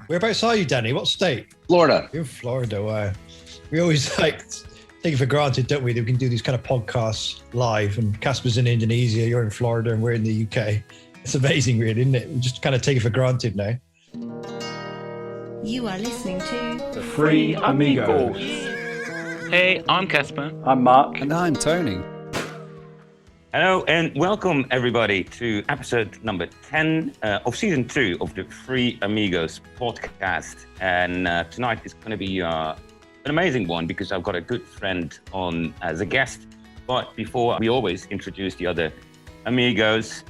Whereabouts are you, Danny? What state? Florida. You're in Florida. Wow. We always take it for granted, don't we, that we can do these kind of podcasts live. And Casper's in Indonesia, you're in Florida, and we're in the UK. It's amazing, really, isn't it? We just kind of take it for granted now. You are listening to The Free Amigos. Hey, I'm Casper. I'm Mark. And I'm Tony. Hello and welcome everybody to episode number 10 of season 2 of the Free Amigos podcast. And tonight is going to be an amazing one because I've got a good friend on as a guest. But before we always introduce the other amigos,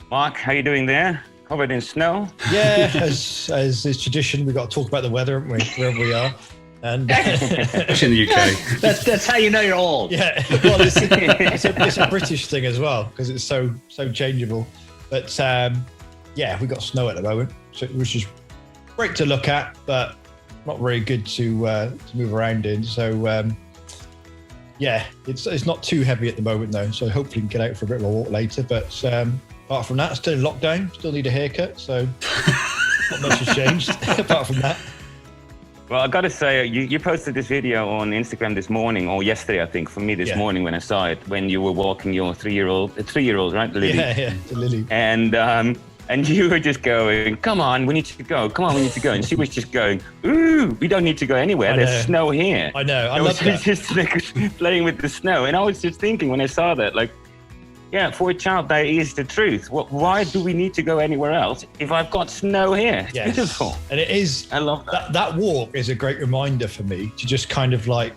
Mark, how you doing there? Covered in snow? Yeah, as is tradition, we've got to talk about the weather, haven't we, wherever we are. And in the UK. That's how you know you're old. Yeah, well, it's a British thing as well because it's so changeable. But yeah, we got snow at the moment, which is great to look at, but not very good to move around in. So yeah, it's not too heavy at the moment though. So hopefully we can get out for a bit of a walk later. But apart from that, still in lockdown, still need a haircut. So not much has changed apart from that. Well, I got to say, you posted this video on Instagram this morning, or yesterday, I think, for me this morning when I saw it, when you were walking your three-year-old, right, Lily? Yeah, the Lily. And you were just going, come on, we need to go. Come on, we need to go. And she was just going, ooh, we don't need to go anywhere. There's snow here. I know. I love that. Just like, playing with the snow. And I was just thinking when I saw that, like, yeah, for a child, that is the truth. Why do we need to go anywhere else if I've got snow here? It's beautiful. And it is. I love that. That walk is a great reminder for me to just kind of like,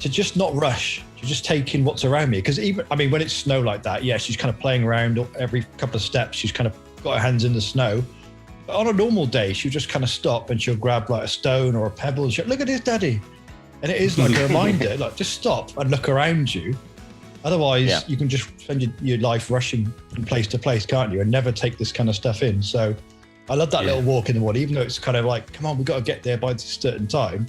to just not rush, to just take in what's around me. Because even, I mean, when it's snow like that, yeah, she's kind of playing around every couple of steps. She's kind of got her hands in the snow. But on a normal day, she'll just kind of stop and she'll grab like a stone or a pebble and she'll look at this, Daddy. And it is like a reminder, like just stop and look around you. Otherwise, you can just spend your life rushing from place to place, can't you? And never take this kind of stuff in. So I love that little walk in the morning, even though it's kind of like, come on, we've got to get there by a certain time.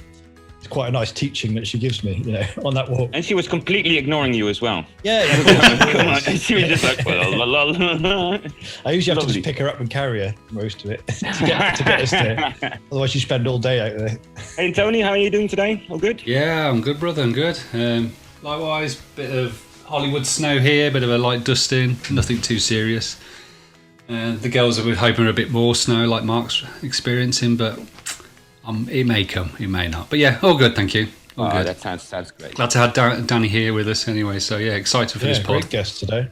It's quite a nice teaching that she gives me, you know, on that walk. And she was completely ignoring you as well. Yeah. And she was just like, well, la, la, la. I usually have to just pick her up and carry her most of it to get us there. Otherwise, you spend all day out there. Hey, Tony, how are you doing today? All good? Yeah, I'm good, brother. I'm good. Likewise, bit of Hollywood snow here, bit of a light dusting, nothing too serious. The girls are hoping for a bit more snow like Mark's experiencing, but it may come, it may not. But yeah, all good, thank you. All good. That sounds great. Glad to have Danny here with us anyway, so yeah, excited for this pod. Great guest today.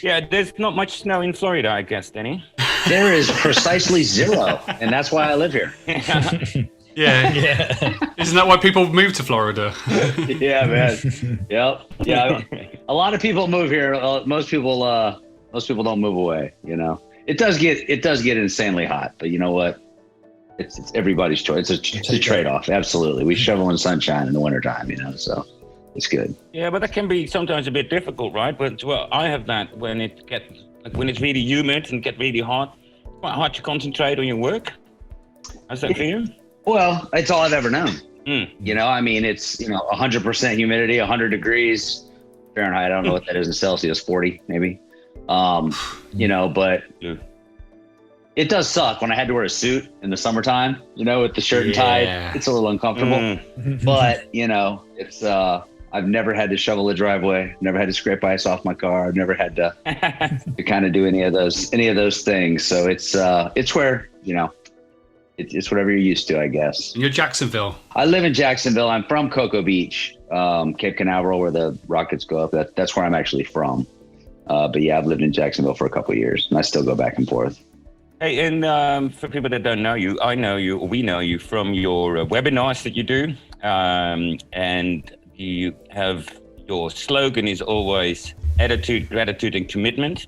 Yeah, there's not much snow in Florida, I guess, Danny. There is precisely zero, and that's why I live here. Yeah. Isn't that why people move to Florida? Yeah, man. Yep. Yeah. A lot of people move here. Most people don't move away. You know, it does get insanely hot, but you know what? It's everybody's choice. It's a trade-off. Absolutely. We shovel in sunshine in the wintertime, you know, so it's good. Yeah, but that can be sometimes a bit difficult, right? But well, I have that when it's really humid and get really hot. It's quite hard to concentrate on your work. How's that for you? Well, it's all I've ever known. You know, I mean, it's, 100% humidity, 100 degrees Fahrenheit. I don't know what that is in Celsius, 40 maybe. But it does suck when I had to wear a suit in the summertime, with the shirt and tie. It's a little uncomfortable, but it's, I've never had to shovel a driveway, never had to scrape ice off my car. I've never had to kind of do any of those things. So it's where, it's whatever you're used to, I guess. And you're Jacksonville. I live in Jacksonville. I'm from Cocoa Beach, Cape Canaveral, where the Rockets go up. That's where I'm actually from. But yeah, I've lived in Jacksonville for a couple of years, and I still go back and forth. Hey, and for people that don't know you, we know you from your webinars that you do. And you have, your slogan is always attitude, gratitude, and commitment.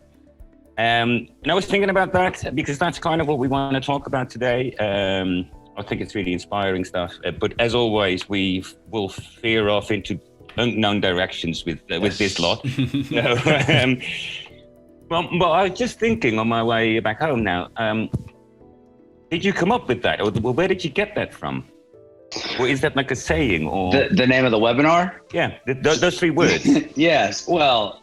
And I was thinking about that because that's kind of what we want to talk about today. I think it's really inspiring stuff. But as always, we will veer off into unknown directions with this lot. Well, I was just thinking on my way back home now. Did you come up with that, or where did you get that from? Or is that like a saying, or the name of the webinar? Yeah, those three words. Yes. Well,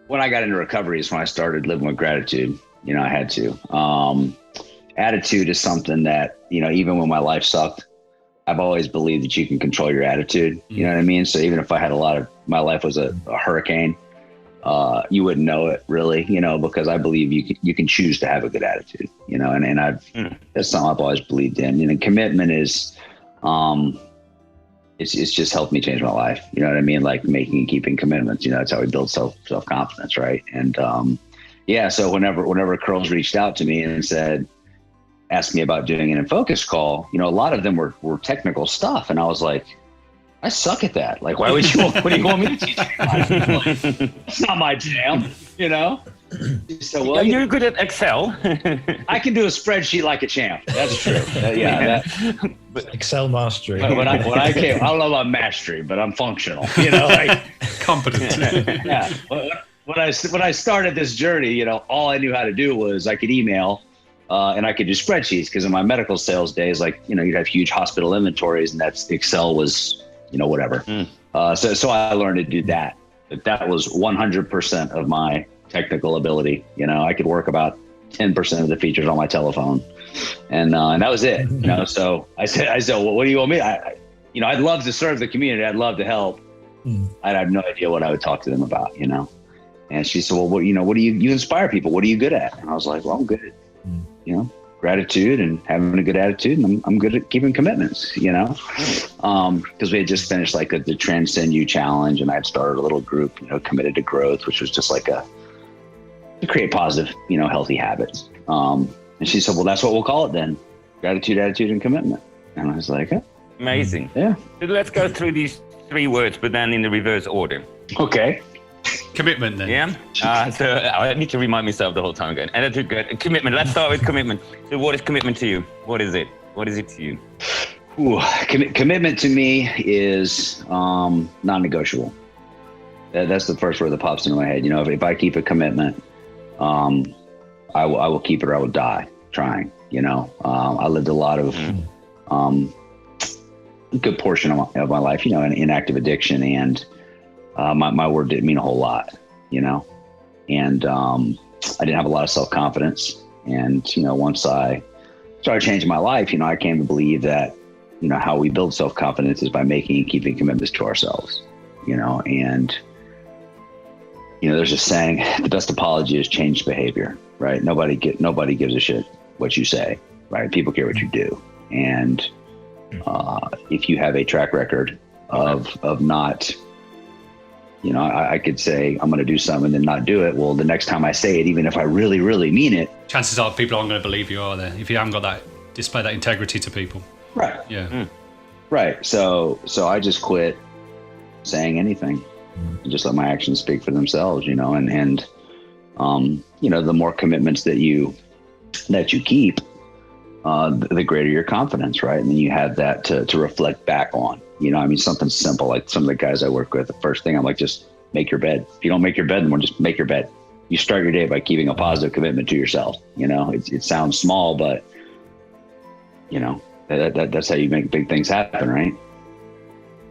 when I got into recovery is when I started living with gratitude. You know, I had to. Attitude is something that, you know, even when my life sucked, I've always believed that you can control your attitude. You know what I mean? So even if I had my life was a hurricane, you wouldn't know it really, you know, because I believe you can choose to have a good attitude, you know, and that's something I've always believed in. You know, commitment is, it's just helped me change my life. You know what I mean? Like making and keeping commitments, you know, that's how we build self-confidence. Right. And, so whenever Curls reached out to me and asked me about doing an In Focus call, you know, a lot of them were technical stuff. And I was like, I suck at that. Like, what do you want me to teach you? It's not my jam, you know? So, well, you're good at Excel. I can do a spreadsheet like a champ. That's true. Excel mastery. When I came, I don't know about mastery, but I'm functional, you know, like competent. Yeah. When I started this journey, you know, all I knew how to do was I could email and I could do spreadsheets, because in my medical sales days, like, you know, you'd have huge hospital inventories, and that's Excel was, you know, whatever. So I learned to do that. But that was 100% of my technical ability. You know, I could work about 10% of the features on my telephone, and that was it. You know, so I said, well, what do you want me? I'd love to serve the community. I'd love to help. I'd have no idea what I would talk to them about, you know. And she said, well, what do you inspire people? What are you good at? And I was like, well, I'm good at, you know, gratitude and having a good attitude, and I'm good at keeping commitments, you know, because we had just finished like the Transcend You challenge, and I had started a little group, you know, Committed to Growth, which was just like to create positive, you know, healthy habits. And she said, well, that's what we'll call it then: gratitude, attitude, and commitment. And I was like, amazing. Yeah. So let's go through these 3 words, but then in the reverse order. Okay. Commitment then. Yeah. So I need to remind myself the whole time again. Attitude, good. Commitment. Let's start with commitment. So what is commitment to you? What is it? What is it to you? Commitment to me is non-negotiable. That's the first word that pops into my head. You know, if I keep a commitment, I will keep it, or I will die trying. You know, I lived a lot of a good portion of my life, you know, in active addiction, and my word didn't mean a whole lot, you know, and I didn't have a lot of self-confidence. And, you know, once I started changing my life, you know, I came to believe that, you know, how we build self-confidence is by making and keeping commitments to ourselves, you know. And, you know, there's a saying, the best apology is changed behavior, right? Nobody gives a shit what you say, right? People care what you do. And if you have a track record of not, you know, I could say I'm going to do something and then not do it. Well, the next time I say it, even if I really, really mean it, chances are people aren't going to believe you, are they? If you haven't got display that integrity to people. right? Yeah. Right. So I just quit saying anything, and just let my actions speak for themselves, you know. And you know, the more commitments that you keep, the greater your confidence, right? And then you have that to reflect back on. You know, I mean, something simple, like some of the guys I work with, the first thing I'm like, just make your bed. If you don't make your bed, then just make your bed. You start your day by keeping a positive commitment to yourself. You know, it sounds small, but you know, that's how you make big things happen, right?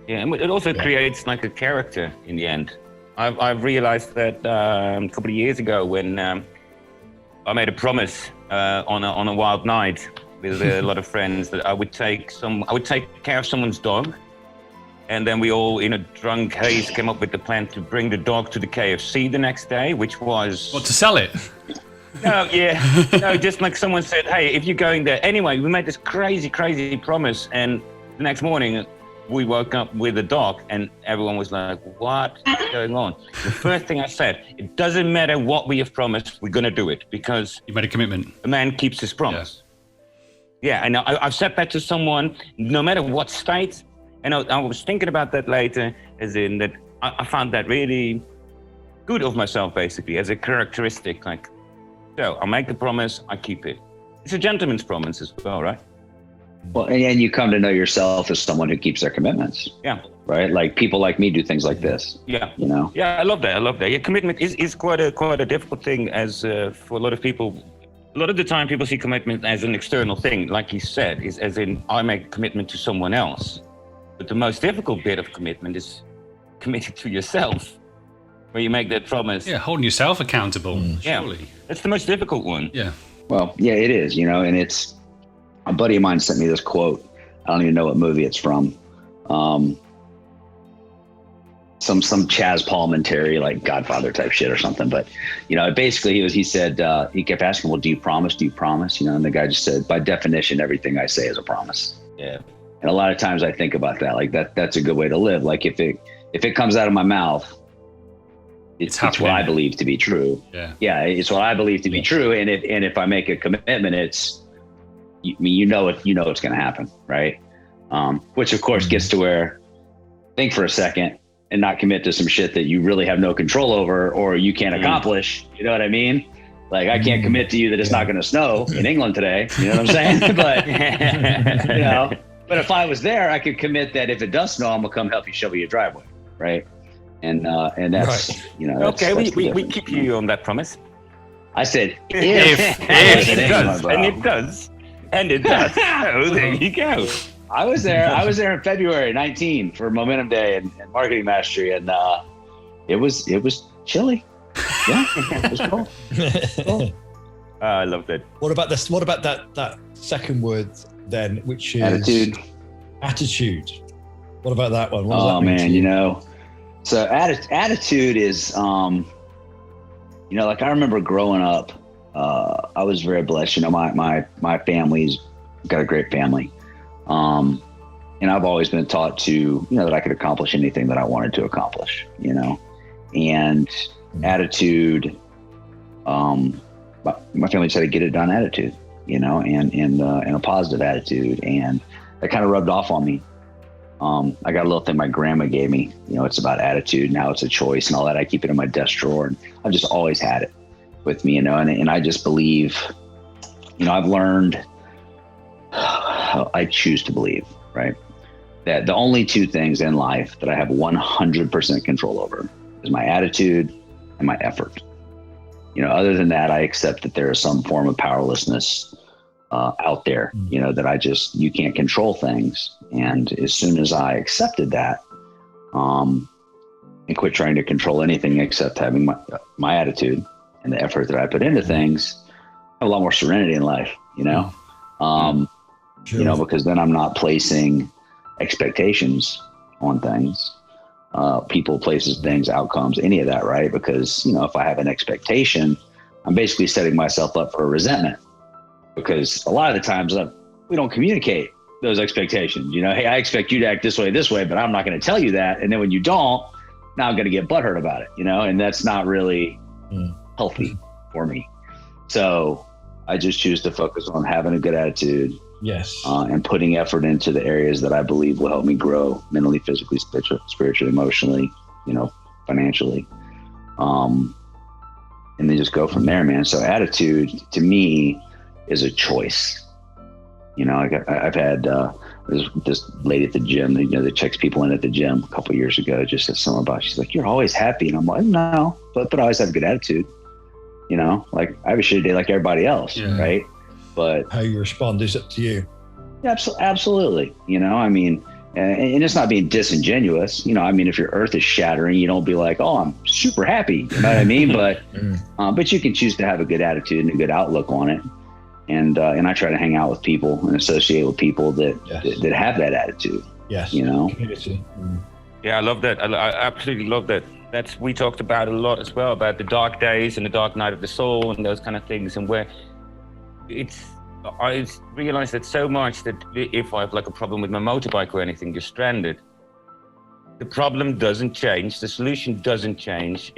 Yeah, and it also creates like a character in the end. I've realized that a couple of years ago when I made a promise on a wild night with a lot of friends that I would take care of someone's dog. And then we all, in a drunk haze, came up with the plan to bring the dog to the KFC the next day, which was... What, to sell it? No, yeah. No, just like someone said, hey, if you're going there... Anyway, we made this crazy, crazy promise. And the next morning, we woke up with a dog, and everyone was like, what is going on? The first thing I said, it doesn't matter what we have promised, we're going to do it, because... You made a commitment. A man keeps his promise. Yeah, and I've said that to someone, no matter what state... And I was thinking about that later, as in that I found that really good of myself, basically, as a characteristic. Like, so I make a promise, I keep it. It's a gentleman's promise as well, right? Well, and you come to know yourself as someone who keeps their commitments. Yeah. Right? Like people like me do things like this. Yeah. You know? Yeah, I love that. Yeah, commitment is quite a difficult thing as for a lot of people. A lot of the time people see commitment as an external thing, like you said, is as in I make a commitment to someone else. But the most difficult bit of commitment is committing to yourself. where you make that promise. Yeah, holding yourself accountable. Surely. Yeah, that's the most difficult one. Yeah. Well, yeah, it is, you know, and it's a buddy of mine sent me this quote. I don't even know what movie it's from. Some Chaz Palminteri, like Godfather type shit or something. But, you know, basically he said, he kept asking, well, do you promise? Do you promise? You know, and the guy just said, by definition, everything I say is a promise. Yeah. And a lot of times I think about that, like that's a good way to live. Like if it comes out of my mouth, it's what I believe to be true. Yeah. It's what I believe to be true. And if I make a commitment, it's, you know it's going to happen. Right. Which of course gets to where think for a second and not commit to some shit that you really have no control over or you can't accomplish. You know what I mean? Like I can't commit to you that it's not going to snow in England today. You know what I'm saying? But, you know, but if I was there, I could commit that if it does snow, I'm going to come help you shovel your driveway. Right. And that's, Right. you know, that's, okay. that's We keep you on that promise. I said, If it does, and it does. And it does. Oh, there you go. I was there in February 19 for Momentum Day and Marketing Mastery, and it was chilly. Yeah, it was cool. Cool. I love that. What about this? What about that second word then, which is Attitude. Attitude. What about that one? What does Oh that mean to man, you know, so attitude is, you know, like I remember growing up, I was very blessed. You know, my family's got a great family. And I've always been taught to, you know, that I could accomplish anything that I wanted to accomplish, you know, and attitude, my family said to get it done attitude, you know, and a positive attitude. And that kind of rubbed off on me. I got a little thing my grandma gave me, you know, it's about attitude. Now it's a choice and all that. I keep it in my desk drawer and I've just always had it with me, you know, and I just believe, you know, I've learned, I choose to believe, right? That the only two things in life that I have 100% control over is my attitude and my effort. You know, other than that, I accept that there is some form of powerlessness out there, you know, that you can't control things. And as soon as I accepted that, and quit trying to control anything except having my attitude and the effort that I put into things, I have a lot more serenity in life, you know? Sure. You know, because then I'm not placing expectations on things, people, places, things, outcomes, any of that, right? Because, you know, if I have an expectation, I'm basically setting myself up for a resentment because a lot of the times we don't communicate those expectations. You know, hey, I expect you to act this way, but I'm not going to tell you that. And then when you don't, now I'm going to get butthurt about it, you know, and that's not really healthy for me. So I just choose to focus on having a good attitude. Yes. And putting effort into the areas that I believe will help me grow mentally, physically, spiritually, emotionally, you know, financially. And then just go from there, man. So attitude to me is a choice. You know, I've had this lady at the gym, you know, that checks people in at the gym a couple of years ago, just said something about, she's like, you're always happy. And I'm like, no, but I always have a good attitude. You know, like I have a shitty day like everybody else, right? But how you respond is up to you. Absolutely. You know, I mean, and it's not being disingenuous. You know, I mean, if your earth is shattering, you don't be like, oh, I'm super happy. You know what I mean? But you can choose to have a good attitude and a good outlook on it. And I try to hang out with people and associate with people that have that attitude. Yes. You know? Community. Yeah, I love that. I absolutely love that. We talked about a lot as well, about the dark days and the dark night of the soul and those kind of things, and where I realized that so much that if I have like a problem with my motorbike or anything, you're stranded. The problem doesn't change. The solution doesn't change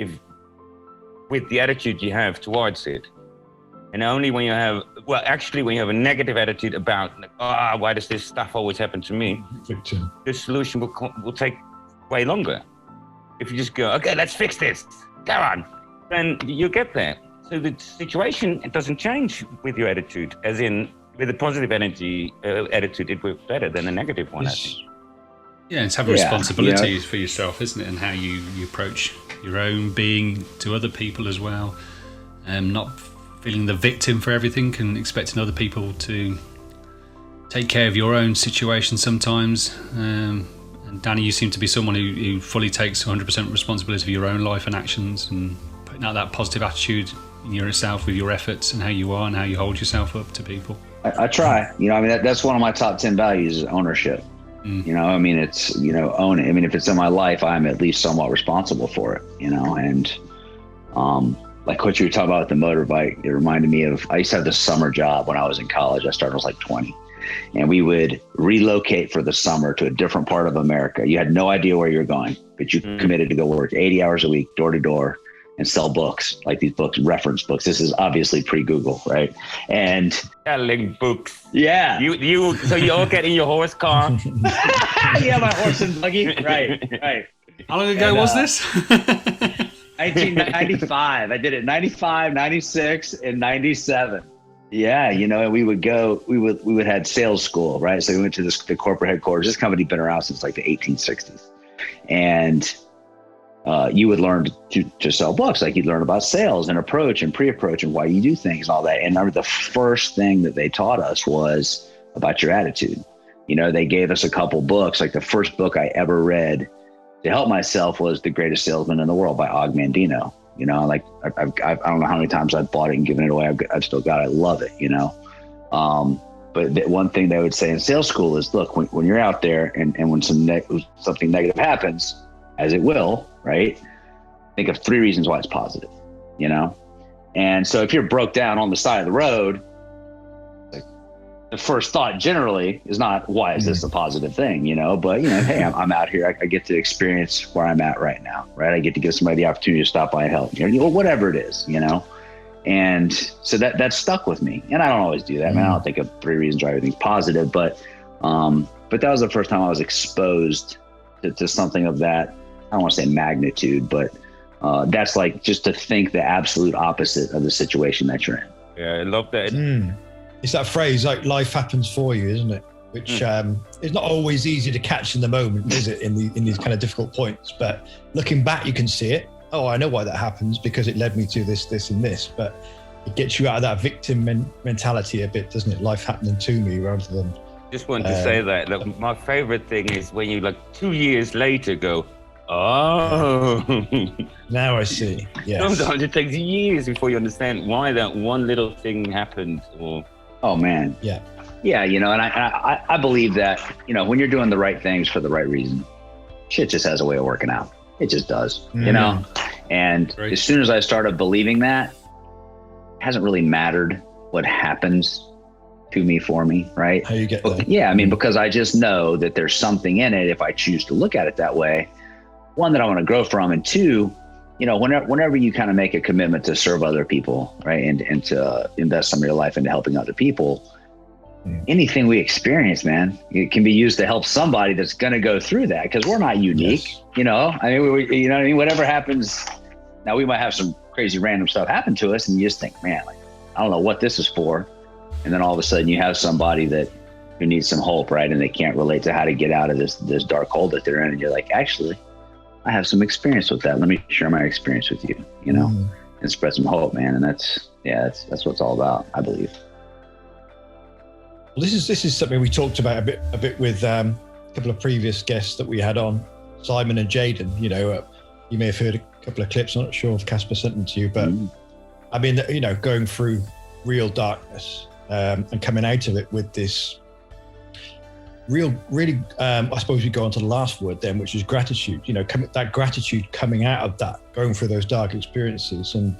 with the attitude you have towards it. And only when you have a negative attitude about, why does this stuff always happen to me? Victim. The solution will take way longer. If you just go, okay, let's fix this, come on, then you'll get there. So the situation, it doesn't change with your attitude, as in with a positive attitude, it works better than a negative one, I think. Yeah, it's having responsibility for yourself, isn't it? And how you approach your own being to other people as well. Not feeling the victim for everything and expecting other people to take care of your own situation sometimes. And Danny, you seem to be someone who fully takes 100% responsibility for your own life and actions, and putting out that positive attitude in yourself with your efforts and how you are and how you hold yourself up to people. I try. That's one of my top 10 values is ownership. It's, own it. I mean, if it's in my life, I'm at least somewhat responsible for it, and like what you were talking about with the motorbike, it reminded me of, I used to have this summer job when I was in college. I started when I was like 20. And we would relocate for the summer to a different part of America. You had no idea where you were going, but you committed to go work 80 hours a week, door to door, and sell books, like these books, reference books. This is obviously pre-Google, right? And selling books. Yeah. So you all get in your horse car. Yeah, my horse and buggy. Right. How long ago was this? 1995. I did it 95, 96, and 97. Yeah, and we would have sales school, right? So we went to the corporate headquarters. This company had been around since like the 1860s. And you would learn to sell books. Like you'd learn about sales and approach and pre-approach and why you do things and all that. And I remember the first thing that they taught us was about your attitude. They gave us a couple books. Like the first book I ever read to help myself was The Greatest Salesman in the World by Og Mandino. I don't know how many times I've bought it and given it away. I've still got it. I love it, But the one thing they would say in sales school is, look, when you're out there and when something negative happens, as it will, right? Think of 3 reasons why it's positive, And so if you're broke down on the side of the road, like the first thought generally is not, why is this a positive thing, But, hey, I'm out here. I get to experience where I'm at right now, right? I get to give somebody the opportunity to stop by and help, or whatever it is, And so that stuck with me. And I don't always do that. I mean, I don't think of 3 reasons why everything's positive, but that was the first time I was exposed to something of that. I don't want to say magnitude, but that's like just to think the absolute opposite of the situation that you're in. Yeah, I love that. It's that phrase, like life happens for you, isn't it? Which is not always easy to catch in the moment, is it? In these kind of difficult points, but looking back, you can see it. Oh, I know why that happens because it led me to this, and this. But it gets you out of that victim mentality a bit, doesn't it? Life happening to me rather than. Just wanted to say that. Look, my favorite thing is when you 2 years later go, oh. Now I see. Yes. Sometimes it takes years before you understand why that one little thing happened. Oh man. Yeah. Yeah, and I believe that, when you're doing the right things for the right reason, shit just has a way of working out. It just does, And as soon as I started believing that, it hasn't really mattered what happens to me, for me, right? How you get there. Yeah, I mean, because I just know that there's something in it if I choose to look at it that way. One, that I want to grow from, and 2, whenever you kind of make a commitment to serve other people, right, and to invest some of your life into helping other people, anything we experience, man, it can be used to help somebody that's going to go through that, because we're not unique. Yes. I mean, whatever happens. Now we might have some crazy random stuff happen to us, and you just think, man, I don't know what this is for. And then all of a sudden you have somebody who needs some hope, right? And they can't relate to how to get out of this dark hole that they're in. And you're like, actually, I have some experience with that. Let me share my experience with you, and spread some hope, man. And that's what it's all about, I believe. Well, this is something we talked about a bit with a couple of previous guests that we had on, Simon and Jaden. You may have heard a couple of clips. I'm not sure if Casper sent them to you, but I mean, going through real darkness and coming out of it with this really, I suppose we go on to the last word then, which is gratitude. That gratitude coming out of that, going through those dark experiences, and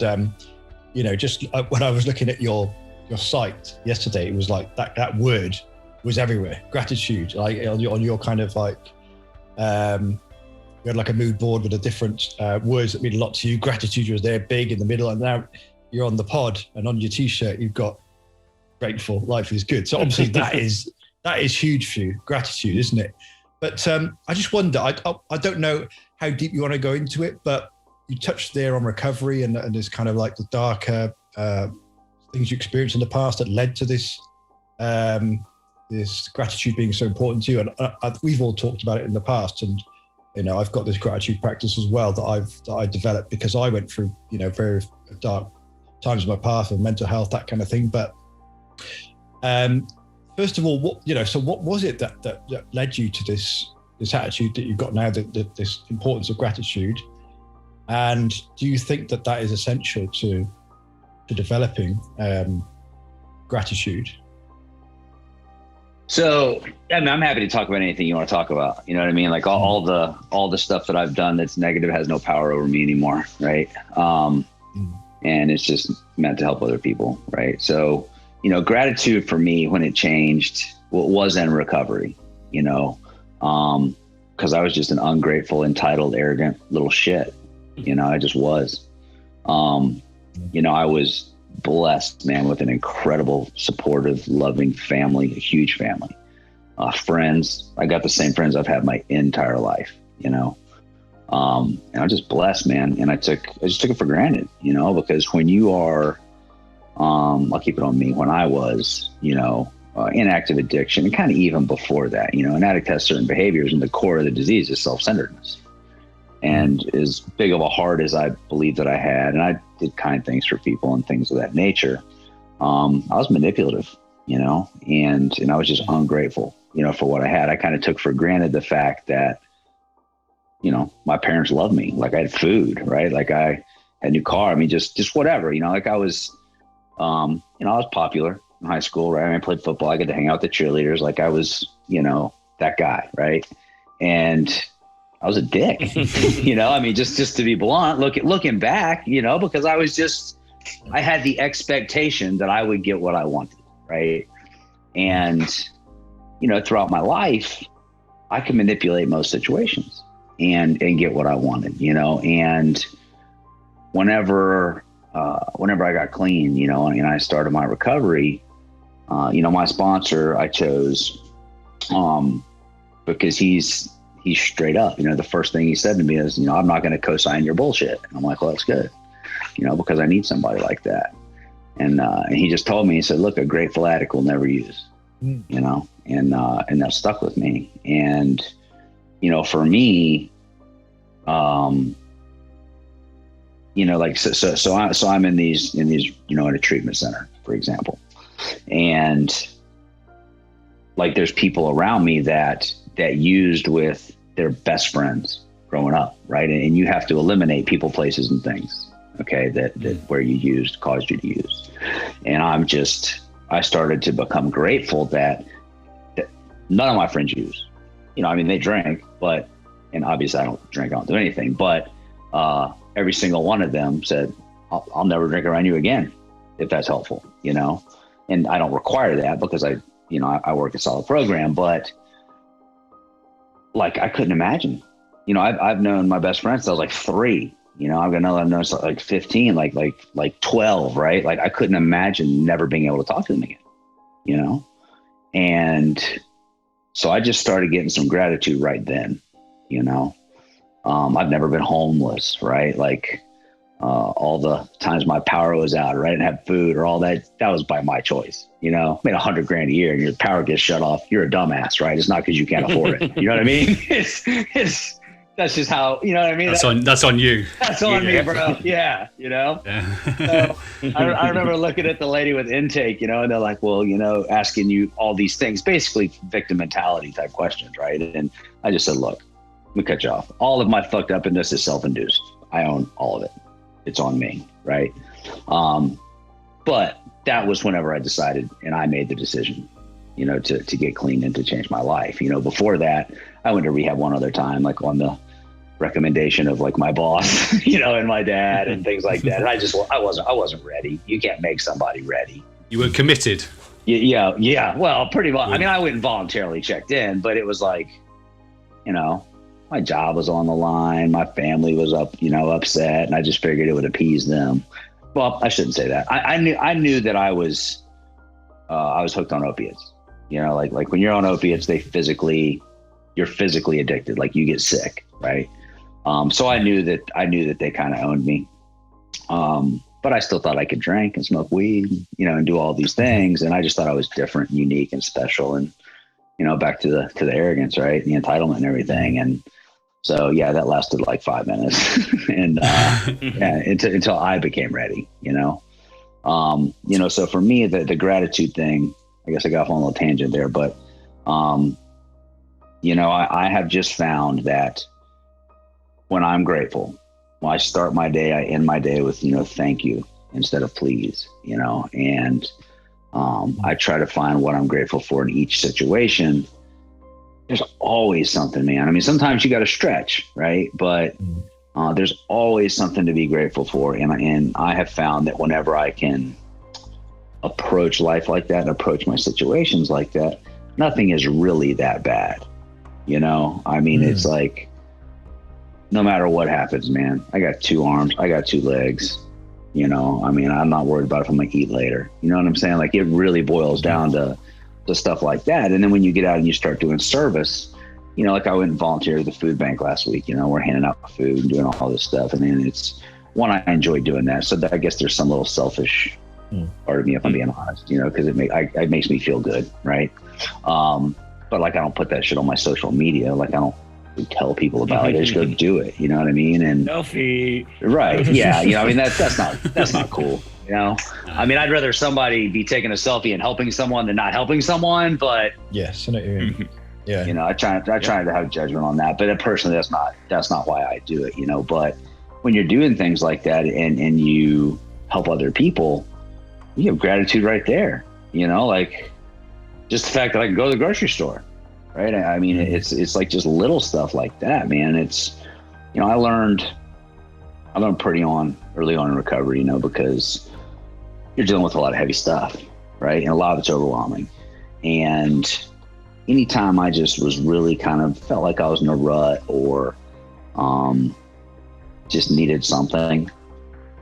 just when I was looking at your site yesterday, it was like that word was everywhere. Gratitude, like on your kind of like, you had like a mood board with the different words that mean a lot to you. Gratitude was there, big in the middle, and now you're on the pod, and on your t-shirt you've got grateful, life is good. So obviously that is huge for you, gratitude, isn't it? But I just wonder, I don't know how deep you want to go into it, but you touched there on recovery and there's kind of like the darker things you experienced in the past that led to this this gratitude being so important to you. And we've all talked about it in the past, and I've got this gratitude practice as well that I developed because I went through very dark times in my path of mental health, that kind of thing. But first of all, what was it that led you to this this attitude that you've got now, this importance of gratitude. And do you think that is essential to developing gratitude? So, I mean, I'm happy to talk about anything you want to talk about. You know what I mean? Like all the stuff that I've done that's negative has no power over me anymore, right? And it's just meant to help other people, right? So, you know, gratitude for me, when it changed, was in recovery, you know, because I was just an ungrateful, entitled, arrogant little shit. You know, I just was. You know, I was blessed, man, with an incredible, supportive, loving family, a huge family, friends. I got the same friends I've had my entire life, you know. And I'm just blessed, man. And I just took it for granted, you know, because when you are, I'll keep it on me, when I was, you know, in active addiction, and kind of even before that, you know, an addict has certain behaviors, and the core of the disease is self-centeredness. And as big of a heart as I believed that I had, and I did kind things for people and things of that nature, I was manipulative, you know, and I was just ungrateful, you know, for what I had. I kind of took for granted the fact that, you know, my parents loved me. Like I had food, right? Like I had a new car. I mean, just whatever, you know, like I was, you know, I was popular in high school, right? I mean, I played football. I got to hang out with the cheerleaders. Like I was, you know, that guy, right? And I was a dick, you know, I mean, just to be blunt, looking back, you know, because I had the expectation that I would get what I wanted. Right. And, you know, throughout my life, I could manipulate most situations and get what I wanted, you know, and whenever I got clean, you know, and I started my recovery, you know, my sponsor I chose, because he's straight up, you know, the first thing he said to me is, you know, I'm not going to co-sign your bullshit. And I'm like, well, that's good, you know, because I need somebody like that. And he just told me, he said, look, a grateful addict will never use, you know, and that stuck with me. And, you know, for me, you know, like, so I'm in these, you know, in a treatment center, for example, and like, there's people around me that used with their best friends growing up, right? And you have to eliminate people, places, and things, okay, that where you caused you to use. And I started to become grateful that none of my friends use. You know, I mean, they drink, and obviously I don't drink, I don't do anything, but every single one of them said, I'll never drink around you again, if that's helpful, you know? And I don't require that because I work a solid program, but like, I couldn't imagine, you know, I've known my best friend since I was like 3, you know, I've got another I've known since like 15, like 12, right? Like I couldn't imagine never being able to talk to them again, you know? And so I just started getting some gratitude right then, you know? I've never been homeless, right? Like, all the times my power was out, right, and had food or all that was by my choice. You know, I made $100,000 a year and your power gets shut off. You're a dumbass, right? It's not because you can't afford it. You know what I mean? It's that's just how, you know what I mean? That's on you. That's on me, bro. Yeah. You know? Yeah. So I remember looking at the lady with intake, you know, and they're like, well, you know, asking you all these things, basically victim mentality type questions, right? And I just said, look, let me cut you off. All of my fucked upness is self-induced. I own all of it. It's on me, right? But that was whenever I decided and I made the decision, you know, to get clean and to change my life. You know, before that, I went to rehab one other time, like on the recommendation of like my boss, you know, and my dad and things like that. And I wasn't ready. You can't make somebody ready. You were committed. Yeah. Well, pretty much. I mean, I went and voluntarily checked in, but it was like, you know, my job was on the line. My family was upset, and I just figured it would appease them. Well, I shouldn't say that. I knew that I was hooked on opiates. You know, like when you're on opiates, you're physically addicted. Like you get sick, right? So I knew that they kind of owned me. But I still thought I could drink and smoke weed, you know, and do all these things. And I just thought I was different, and unique, and special. And you know, back to the arrogance, right? The entitlement and everything. And so, yeah, that lasted like 5 minutes and, until I became ready, you know? You know, so for me, the gratitude thing, I guess I got off on a little tangent there, but, you I have just found that when I'm grateful, when I start my day, I end my day with, thank you instead of please, and I try to find what I'm grateful for in each situation. There's always something, man. I mean, sometimes you got to stretch, right? But there's always something to be grateful for. And I have found that whenever I can approach life like that and approach my situations like that, nothing is really that bad. I mean, it's like, no matter what happens, man, I got 2 arms, I got 2 legs, I mean, I'm not worried about if I'm gonna eat later. You know what I'm saying? Like, it really boils down to stuff like that. And then when you get out and you start doing service, like I went and volunteered at the food bank last week, we're handing out food and doing all this stuff. And then I enjoy doing that. So I guess there's some little selfish part of me, if I'm being honest, because it makes me feel good. Right. But like, I don't put that shit on my social media. Like, I don't tell people about it. I just go do it. You know what I mean? And selfie. Right. Yeah. I mean, that's not cool. I mean, I'd rather somebody be taking a selfie and helping someone than not helping someone. But yes, I know what you mean. Yeah. I try to have judgment on that. But personally, that's not why I do it. But when you're doing things like that and you help other people, you have gratitude right there. Like just the fact that I can go to the grocery store. Right. I mean, it's like just little stuff like that, man. It's, I learned pretty early on in recovery, because you're dealing with a lot of heavy stuff, right? And a lot of it's overwhelming. And anytime I just was really kind of felt like I was in a rut or just needed something,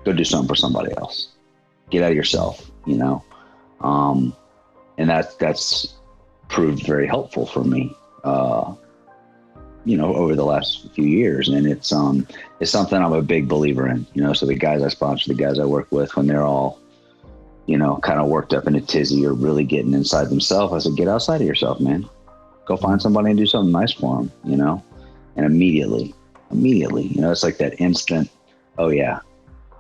go do something for somebody else. Get out of yourself, and that's proved very helpful for me, over the last few years. And it's something I'm a big believer in, so the guys I sponsor, the guys I work with, when they're all, kind of worked up in a tizzy or really getting inside themselves, I said, get outside of yourself, man. Go find somebody and do something nice for them, and immediately, it's like that instant, oh yeah,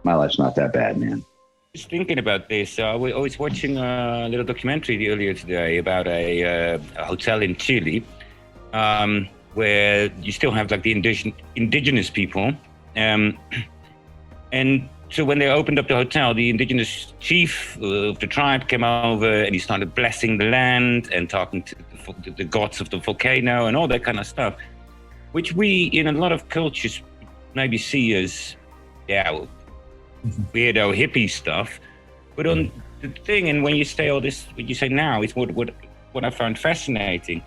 my life's not that bad, man. Just thinking about this, I was watching a little documentary earlier today about a hotel in Chile, where you still have like the indigenous people, and so when they opened up the hotel, the indigenous chief of the tribe came over and he started blessing the land and talking to the gods of the volcano and all that kind of stuff, which we in a lot of cultures maybe see as weirdo hippie stuff. But on the thing, and when you say all this, what you say now is what I found fascinating,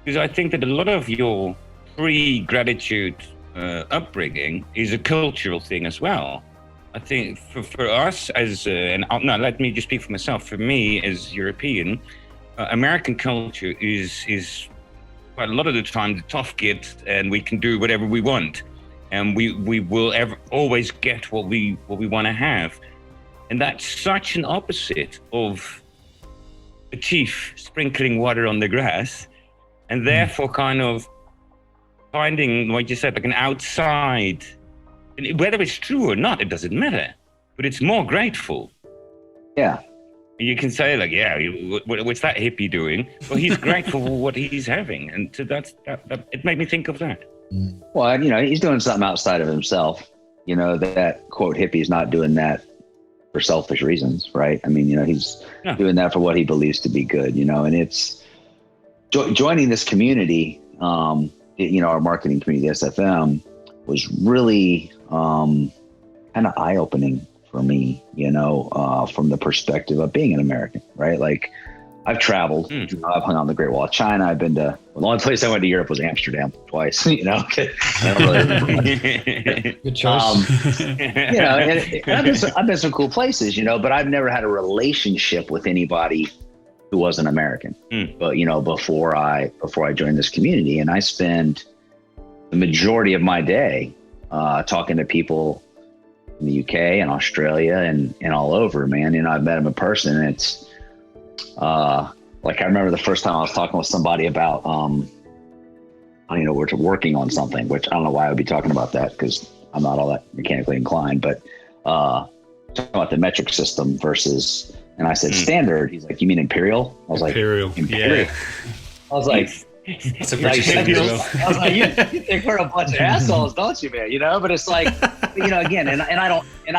because I think that a lot of your pre-gratitude upbringing is a cultural thing as well. I think for us as let me just speak for myself. For me as European, American culture is quite a lot of the time the tough kid, and we can do whatever we want, and we will always get what we want to have, and that's such an opposite of a chief sprinkling water on the grass, and therefore kind of finding, like you said, like an outside. Whether it's true or not, it doesn't matter, but it's more grateful. Yeah. You can say like, what's that hippie doing? Well, he's grateful for what he's having. And so that it made me think of that. Well, he's doing something outside of himself. That quote hippie is not doing that for selfish reasons, right? I mean, he's doing that for what he believes to be good, and it's joining this community, our marketing community, SFM, was really kind of eye-opening for me, from the perspective of being an American, right? Like, I've traveled, I've hung on the Great Wall of China. I've been to, the only place I went to Europe was Amsterdam twice, I don't really remember. Good choice. And I've been some cool places, but I've never had a relationship with anybody who wasn't American. But, before I joined this community, and I spend the majority of my day talking to people in the UK and Australia and all over, man. I've met them in person, and it's like, I remember the first time I was talking with somebody about we're working on something, which I don't know why I would be talking about that, because I'm not all that mechanically inclined, but talking about the metric system versus, and I said standard. He's like, you mean imperial? I was imperial. like, imperial. Yeah. I was like, That's a British thing as well. I was like, you think we're a bunch of assholes, don't you, man? You know, but it's like, you know, again, and I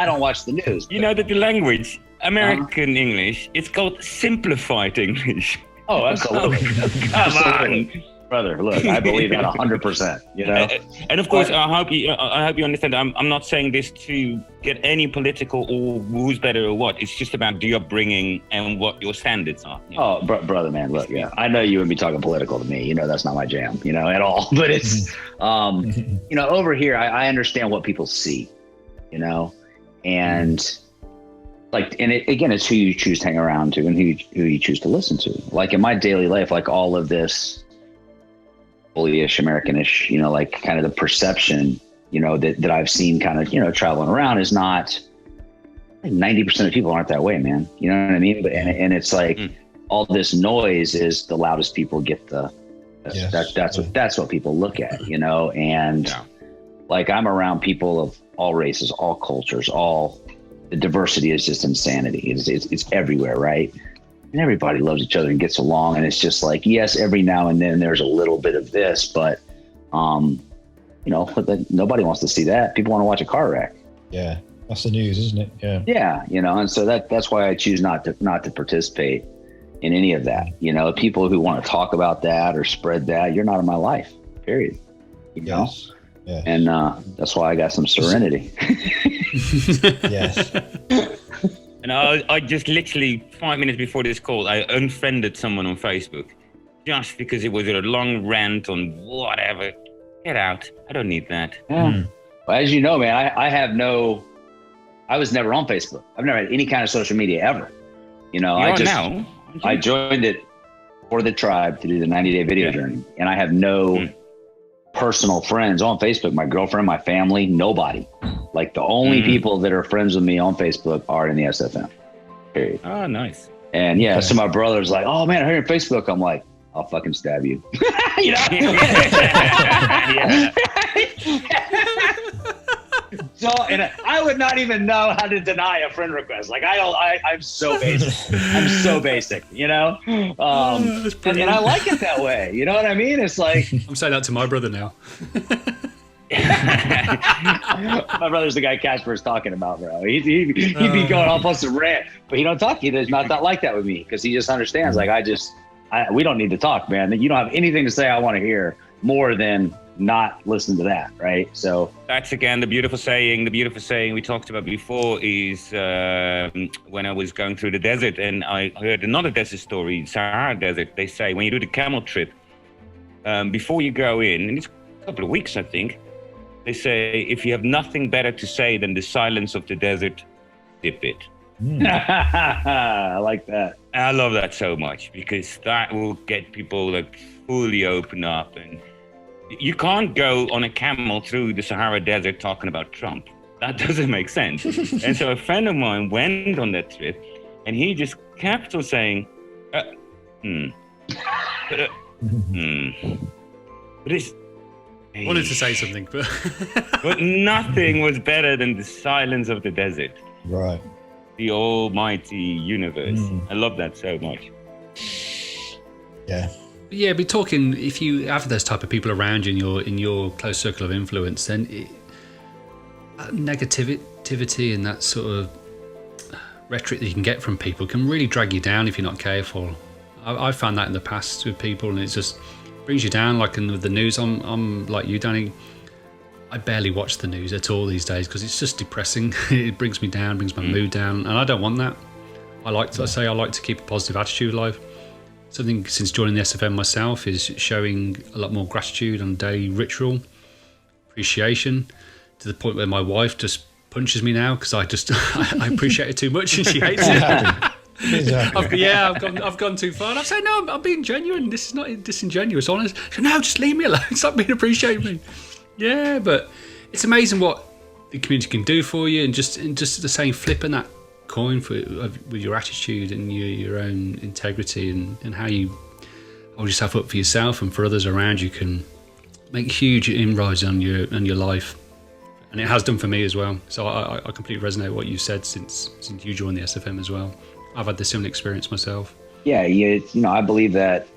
don't watch the news. You know that the language, American English, it's called simplified English. Oh, absolutely. Absolutely. Brother, look, I believe that 100%. You know, and of course, I hope you understand. I'm not saying this to get any political or who's better or what. It's just about your upbringing and what your standards are. You know? Oh, brother, man, look, yeah, I know you would be talking political to me. You know, that's not my jam. You know, at all. But it's, you know, over here, I understand what people see. You know, and like, and it's who you choose to hang around to and who you choose to listen to. Like in my daily life, like all of this bullyish, Americanish, you know, like kind of the perception, you know, that I've seen kind of, you know, traveling around is not, like 90% of people aren't that way, man. You know what I mean? But, and it's like all this noise is the loudest people get that's what people look at, you know? And like, I'm around people of all races, all cultures, the diversity is just insanity. It's everywhere. Right. And everybody loves each other and gets along. And it's just like, yes, every now and then there's a little bit of this, but, you know, nobody wants to see that. People want to watch a car wreck. Yeah. That's the news, isn't it? Yeah. Yeah. You know, and so that's why I choose not to participate in any of that. You know, people who want to talk about that or spread that, you're not in my life, period. You know? Yeah. And, that's why I got some serenity. Yes. And I just literally 5 minutes before this call, I unfriended someone on Facebook just because it was a long rant on whatever. Get out. I don't need that. Yeah. Well, as you know, man, I was never on Facebook. I've never had any kind of social media ever. You know, I joined it for the tribe to do the 90-day video journey. And I have no personal friends on Facebook. My girlfriend, my family, nobody. Like the only people that are friends with me on Facebook are in the SFM. Period. Oh, nice. And so my brother's like, "Oh man, I heard your Facebook." I'm like, "I'll fucking stab you." You know? So, and I would not even know how to deny a friend request. Like I'm so basic. I'm so basic, you know? And I like it that way. You know what I mean? It's like, I'm saying that to my brother now. my brother's the guy Casper's talking about, bro. He'd be going off on some rant, but he don't talk. He's not like that with me because he just understands. Like we don't need to talk, man. You don't have anything to say I want to hear more than not listen to that, right? So that's again the beautiful saying we talked about before is when I was going through the desert and I heard another desert story, Sahara Desert. They say when you do the camel trip, before you go in, and it's a couple of weeks, I think, they say if you have nothing better to say than the silence of the desert, dip it. I like that. I love that so much because that will get people like fully open up. And you can't go on a camel through the Sahara Desert talking about Trump. That doesn't make sense. And so a friend of mine went on that trip and he just kept on saying, but it's, I wanted to say something, but but nothing was better than the silence of the desert. Right. The almighty universe. I love that so much. Yeah. Yeah, be talking, if you have those type of people around you in your close circle of influence, then negativity and that sort of rhetoric that you can get from people can really drag you down if you're not careful. I've found that in the past with people, and it just brings you down. Like with the news, I'm like you, Danny. I barely watch the news at all these days because it's just depressing. It brings me down, brings my mood down, and I don't want that. I like to keep a positive attitude alive. Something since joining the SFM myself is showing a lot more gratitude on daily ritual, appreciation, to the point where my wife just punches me now because I appreciate it too much and she hates it. Exactly. I've gone too far. And I've said, no, I'm being genuine. This is not disingenuous, honest. She said, no, just leave me alone. Stop being appreciating me. Yeah, but it's amazing what the community can do for you, and just the same flipping that coin with your attitude and your own integrity and how you hold yourself up for yourself and for others around you can make huge inroads on your life, and it has done for me as well. So I completely resonate with what you said since you joined the SFM as well. I've had the similar experience myself. Yeah, I believe that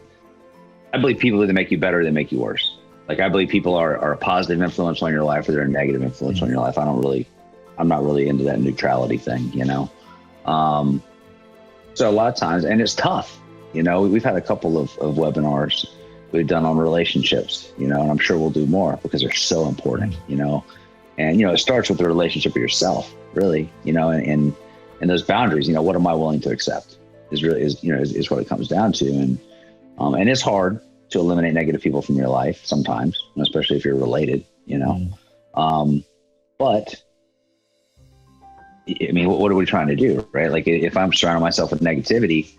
I believe people either make you better or they make you worse. Like I believe people are a positive influence on your life or they're a negative influence on your life. I'm not really into that neutrality thing, you know? So a lot of times, and it's tough, you know, we've had a couple of webinars we've done on relationships, you know, and I'm sure we'll do more because they're so important, you know, and, you know, it starts with the relationship with yourself, really, you know, and those boundaries, you know, what am I willing to accept is what it comes down to. And it's hard to eliminate negative people from your life sometimes, especially if you're related, you know, but I mean, what are we trying to do, right? Like if I'm surrounding myself with negativity,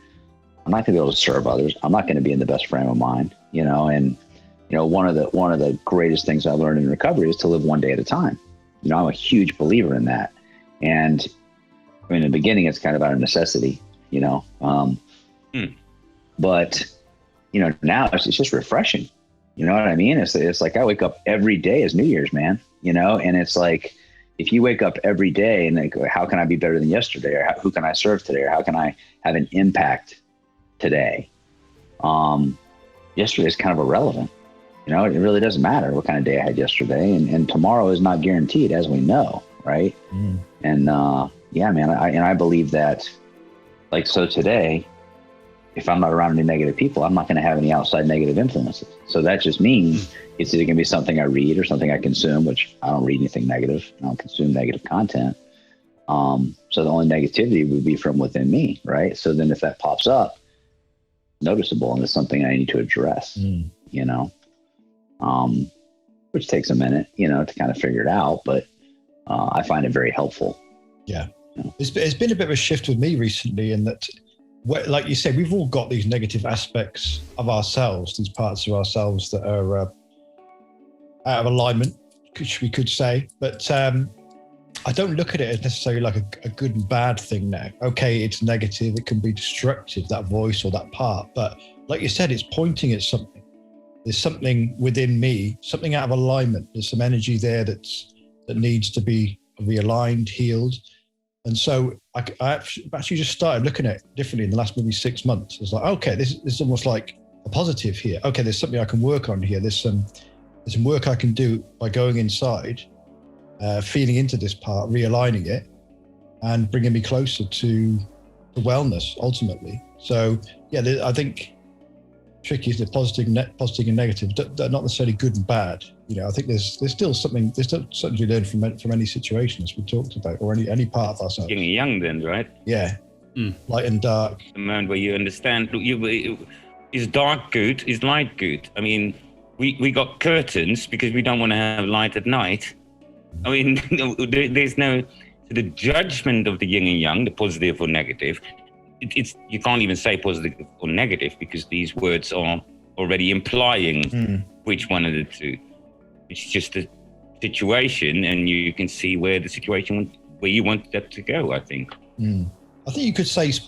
I'm not going to be able to serve others. I'm not going to be in the best frame of mind, you know. And you know, one of the greatest things I learned in recovery is to live one day at a time. You know, I'm a huge believer in that. And I mean, in the beginning, it's kind of out of necessity, you know. But you know, now it's just refreshing. You know what I mean? It's like I wake up every day as New Year's, man. You know, and it's like if you wake up every day and think, how can I be better than yesterday, or who can I serve today, or how can I have an impact today? Yesterday is kind of irrelevant. You know, it really doesn't matter what kind of day I had yesterday, and tomorrow is not guaranteed, as we know, right? And yeah, man, I believe that. Like, so today, if I'm not around any negative people, I'm not going to have any outside negative influences. So that just means it's either going to be something I read or something I consume, which I don't read anything negative. I don't consume negative content. So the only negativity would be from within me, right? So then if that pops up, noticeable, and it's something I need to address, you know, which takes a minute, you know, to kind of figure it out. But I find it very helpful. Yeah. It's been a bit of a shift with me recently in that, like you said, we've all got these negative aspects of ourselves, these parts of ourselves that are out of alignment, which we could say. But I don't look at it as necessarily like a good and bad thing now. Okay, it's negative, it can be destructive, that voice or that part. But like you said, it's pointing at something. There's something within me, something out of alignment. There's some energy there that needs to be realigned, healed. And so I actually just started looking at it differently in the last maybe 6 months. It's like, okay, this is almost like a positive here. Okay, there's something I can work on here. There's some work I can do by going inside, feeling into this part, realigning it, and bringing me closer to wellness ultimately. So yeah, I think tricky is the positive and negative. They're not necessarily good and bad. You know, I think there's still something to learn from any situation, as we talked about, or any part of ourselves. Yin and yang, then, right? Yeah, light and dark. The moment where you understand, is dark good? Is light good? I mean, we got curtains because we don't want to have light at night. I mean, there's no the judgment of the yin and yang, the positive or negative. It's you can't even say positive or negative because these words are already implying which one of the two. It's just a situation, and you can see where you want that to go, I think. I think you could say these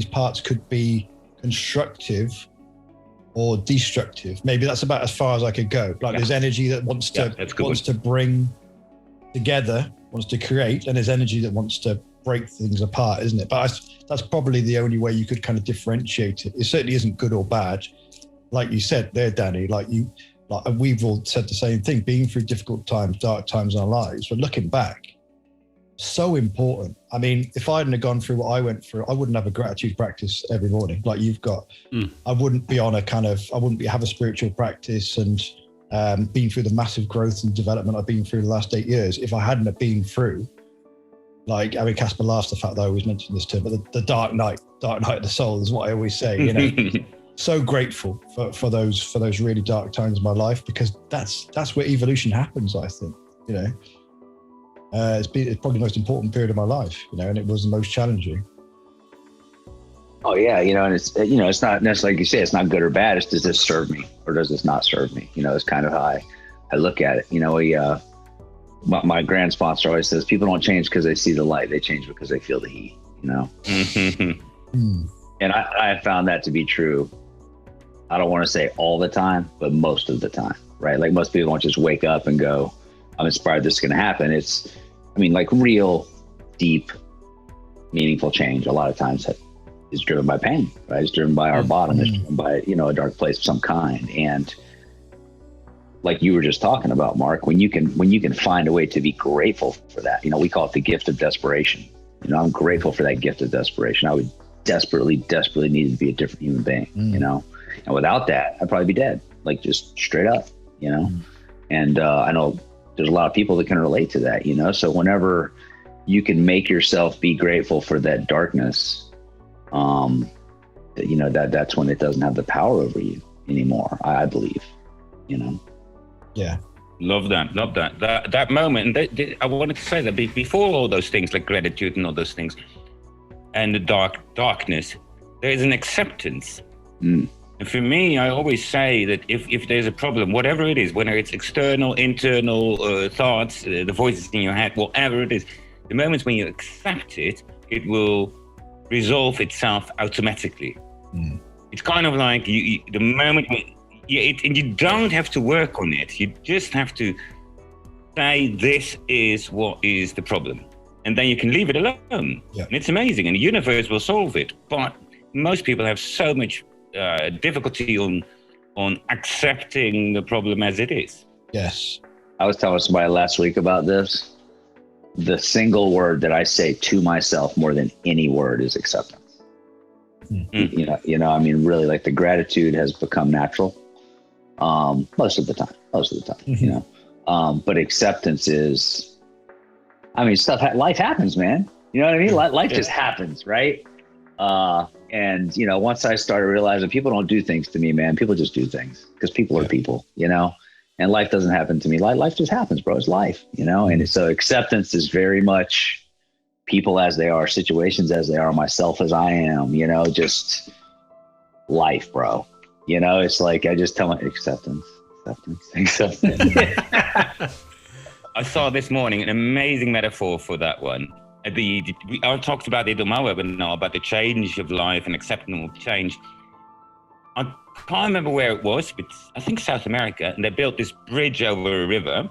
parts could be constructive or destructive. Maybe that's about as far as I could go. Like there's energy that wants to bring together, wants to create, and there's energy that wants to break things apart, isn't it? But that's probably the only way you could kind of differentiate it. It certainly isn't good or bad. Like you said there, Danny, we've all said the same thing, being through difficult times, dark times in our lives, but looking back, so important. I mean, if I hadn't have gone through what I went through, I wouldn't have a gratitude practice every morning like you've got. I wouldn't be have a spiritual practice and been through the massive growth and development I've been through the last 8 years if I hadn't have been through, like, I mean, Casper laughs the fact that I always mention this term, but the dark night of the soul is what I always say, you know. So grateful for those really dark times in my life, because that's where evolution happens, I think, you know. It's probably the most important period of my life, you know, and it was the most challenging. Oh yeah, you know, and it's not necessarily, like you say, it's not good or bad. It's, does this serve me or does this not serve me? You know, it's kind of how I look at it. You know, my grand sponsor always says, people don't change because they see the light; they change because they feel the heat. You know, and I found that to be true. I don't want to say all the time, but most of the time, right? Like most people don't just wake up and go, I'm inspired this is going to happen. Like real deep, meaningful change a lot of times is driven by pain, right? It's driven by our bottom. It's driven by, a dark place of some kind. And like you were just talking about, Mark, when you can find a way to be grateful for that, we call it the gift of desperation. I'm grateful for that gift of desperation. I would desperately need to be a different human being, and without that, I'd probably be dead, like just straight up, and I know there's a lot of people that can relate to that, so whenever you can make yourself be grateful for that darkness, that's when it doesn't have the power over you anymore, I believe, Yeah. Love that moment. And I wanted to say that before all those things like gratitude and all those things and the darkness, there is an acceptance. And for me, I always say that if there's a problem, whatever it is, whether it's external, internal thoughts, the voices in your head, whatever it is, the moments when you accept it, it will resolve itself automatically. It's kind of like the moment and you don't have to work on it. You just have to say, this is what is the problem. And then you can leave it alone. Yeah. And it's amazing. And the universe will solve it. But most people have so much difficulty on accepting the problem as it is. Yes. I was telling somebody last week about this. The single word that I say to myself more than any word is acceptance. Really, like the gratitude has become natural. Most of the time, but acceptance is, life happens, man. You know what I mean? Life just happens. Right. And once I started realizing people don't do things to me, man, people just do things because people are people, and life doesn't happen to me. Life just happens, bro. It's life, and so acceptance is very much people as they are, situations as they are, myself as I am, just life, bro. It's like I just tell my acceptance. I saw this morning an amazing metaphor for that one. I talked about it on my webinar about the change of life and acceptance of change. I can't remember where it was, but I think South America, and they built this bridge over a river.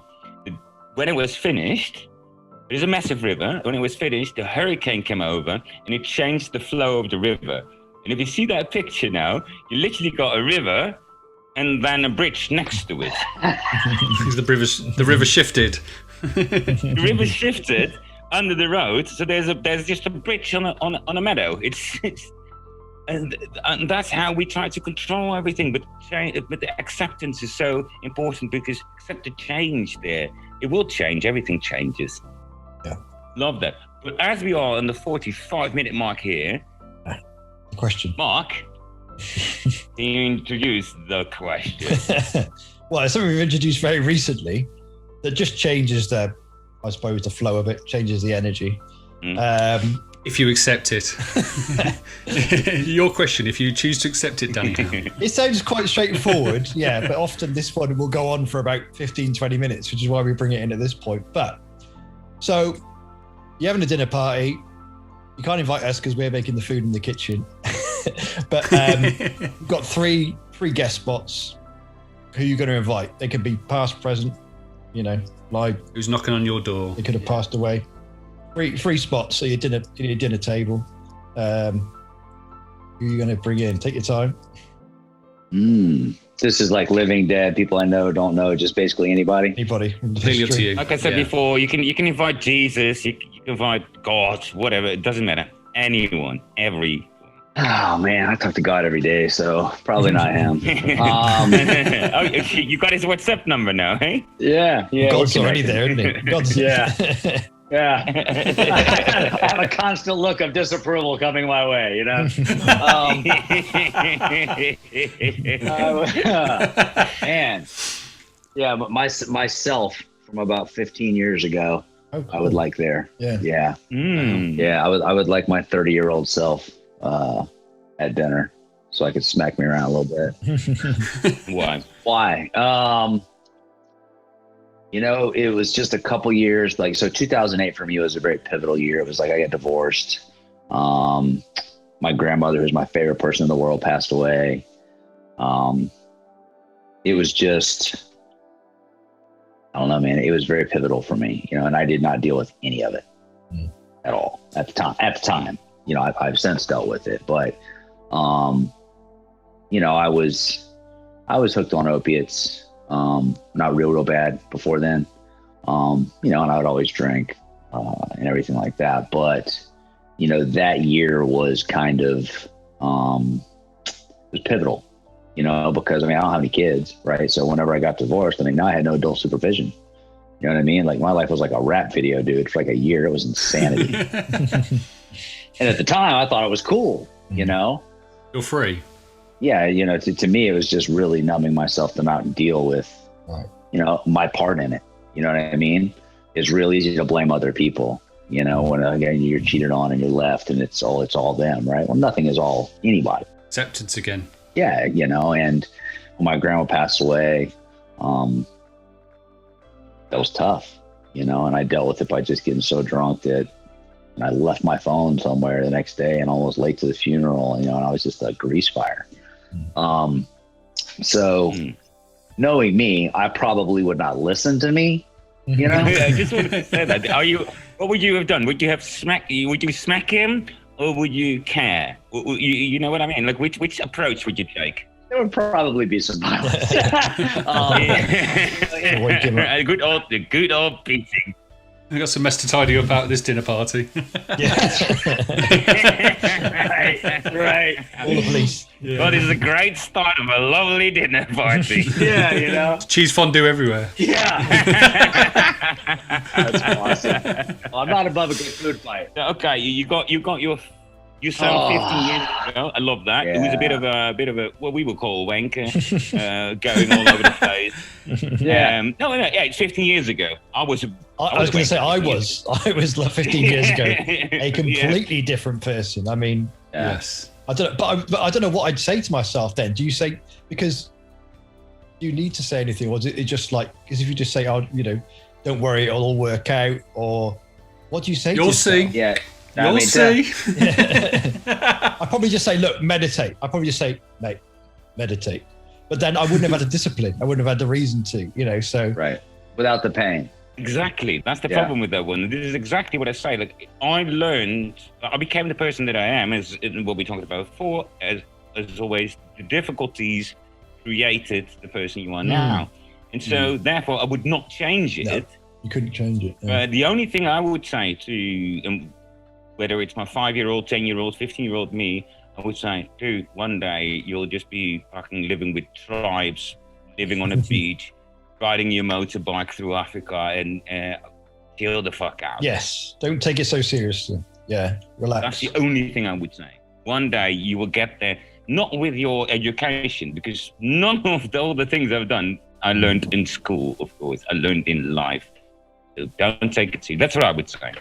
When it was finished, it was a massive river. When it was finished, the hurricane came over and it changed the flow of the river. And if you see that picture now, you literally got a river and then a bridge next to it. Because the river shifted. The river shifted under the road, so there's just a bridge on a meadow. And that's how we try to control everything. But the acceptance is so important because accept the change there. It will change. Everything changes. Yeah. Love that. But as we are on the 45-minute mark here. Question. Mark, can you introduce the question? Well, it's something we've introduced very recently that just changes the flow of it, changes the energy. If you accept it. Your question, if you choose to accept it, Danny Hamm. It sounds quite straightforward, yeah, but often this one will go on for about 15, 20 minutes, which is why we bring it in at this point. But, so, you're having a dinner party. You can't invite us because we're making the food in the kitchen. But we've got three guest spots. Who are you going to invite? They could be past, present, like who's knocking on your door. They could have passed away. Three spots. So your dinner table. Who are you going to bring in? Take your time. This is like living, dead, people I know, don't know, just basically anybody. Anybody. Completely up to you. Like I said before, you can invite Jesus, you can invite God, whatever. It doesn't matter. Anyone, every. Oh man, I talk to God every day, so probably not him. Oh, you got his WhatsApp number now, hey? Yeah. God's already there, isn't he? God's Yeah. I have a constant look of disapproval coming my way, man. Yeah, but myself from about 15 years ago, cool. I would like there. Yeah. Yeah. Yeah, I would like my 30-year-old self at dinner so I could smack me around a little bit. Why? It was just a couple years, so 2008 for me was a very pivotal year. It was like I got divorced. My grandmother, who's my favorite person in the world, passed away. It was just, I don't know, man. It was very pivotal for me, and I did not deal with any of it at all at the time. you know, I've since dealt with it, but, you know, I was hooked on opiates, not real bad before then, you know, and I would always drink, and everything like that. But, you know, that year was kind of, it was pivotal, you know, because I mean, I don't have any kids, right? So whenever I got divorced, I mean, now I had no adult supervision. You know what I mean? Like my life was like a rap video, dude, for like a year. It was insanity. And at the time I thought it was cool, you know? You're free. Yeah. You know, to me, it was just really numbing myself to not deal with, you know, my part in it. You know what I mean? It's real easy to blame other people, you know, when again, you're cheated on and you're left and it's all them, right? Well, nothing is all anybody. Acceptance again. Yeah. You know, and when my grandma passed away, that was tough, you know, and I dealt with it by just getting so drunk that I left my phone somewhere the next day and almost late to the funeral, you know, and I was just a grease fire. So knowing me, I probably would not listen to me, you know? I just wanted to say that. What would you have done? Would you smack him or would you care? You know what I mean? Like which approach would you take? There would probably be some violence. A good old beating. I got some mess to tidy up out at this dinner party. Right. All the police. Yeah. Well, this is a great start of a lovely dinner party. Yeah, you know. Cheese fondue everywhere. Yeah. That's awesome. Well, I'm not above a good food fight. Okay, you got your. You sound 15 years ago. I love that. Yeah. It was a bit of a what we would call a wanker, going all over the place. Yeah. It's 15 15 years ago. I was going to say I was like 15 years ago a completely different person. I mean, yes. I don't know, but I don't know what I'd say to myself then. Do you say, because you need to say anything, or is it just like, because if you just say, oh, you know, don't worry, it'll all work out, or what do you say? You'll see. Yeah. You'll see. I'd probably just say, look, meditate. I'd probably just say, mate, meditate. But then I wouldn't have had a discipline. I wouldn't have had the reason to, you know, so. Right. Without the pain. Exactly. That's the problem with that one. This is exactly what I say. Like, I became the person that I am, as in what we talked about before, as always, the difficulties created the person you are now. And so, therefore, I would not change it. No, you couldn't change it. Yeah. The only thing I would say to, whether it's my 5-year-old, 10-year-old, 15-year-old me, I would say, dude, one day you'll just be fucking living with tribes, living on a beach, riding your motorbike through Africa, and chill the fuck out. Yes, don't take it so seriously. Yeah, relax. That's the only thing I would say. One day you will get there, not with your education, because none of all the things I've done, I learned in school, of course. I learned in life. So don't take it seriously. That's what I would say.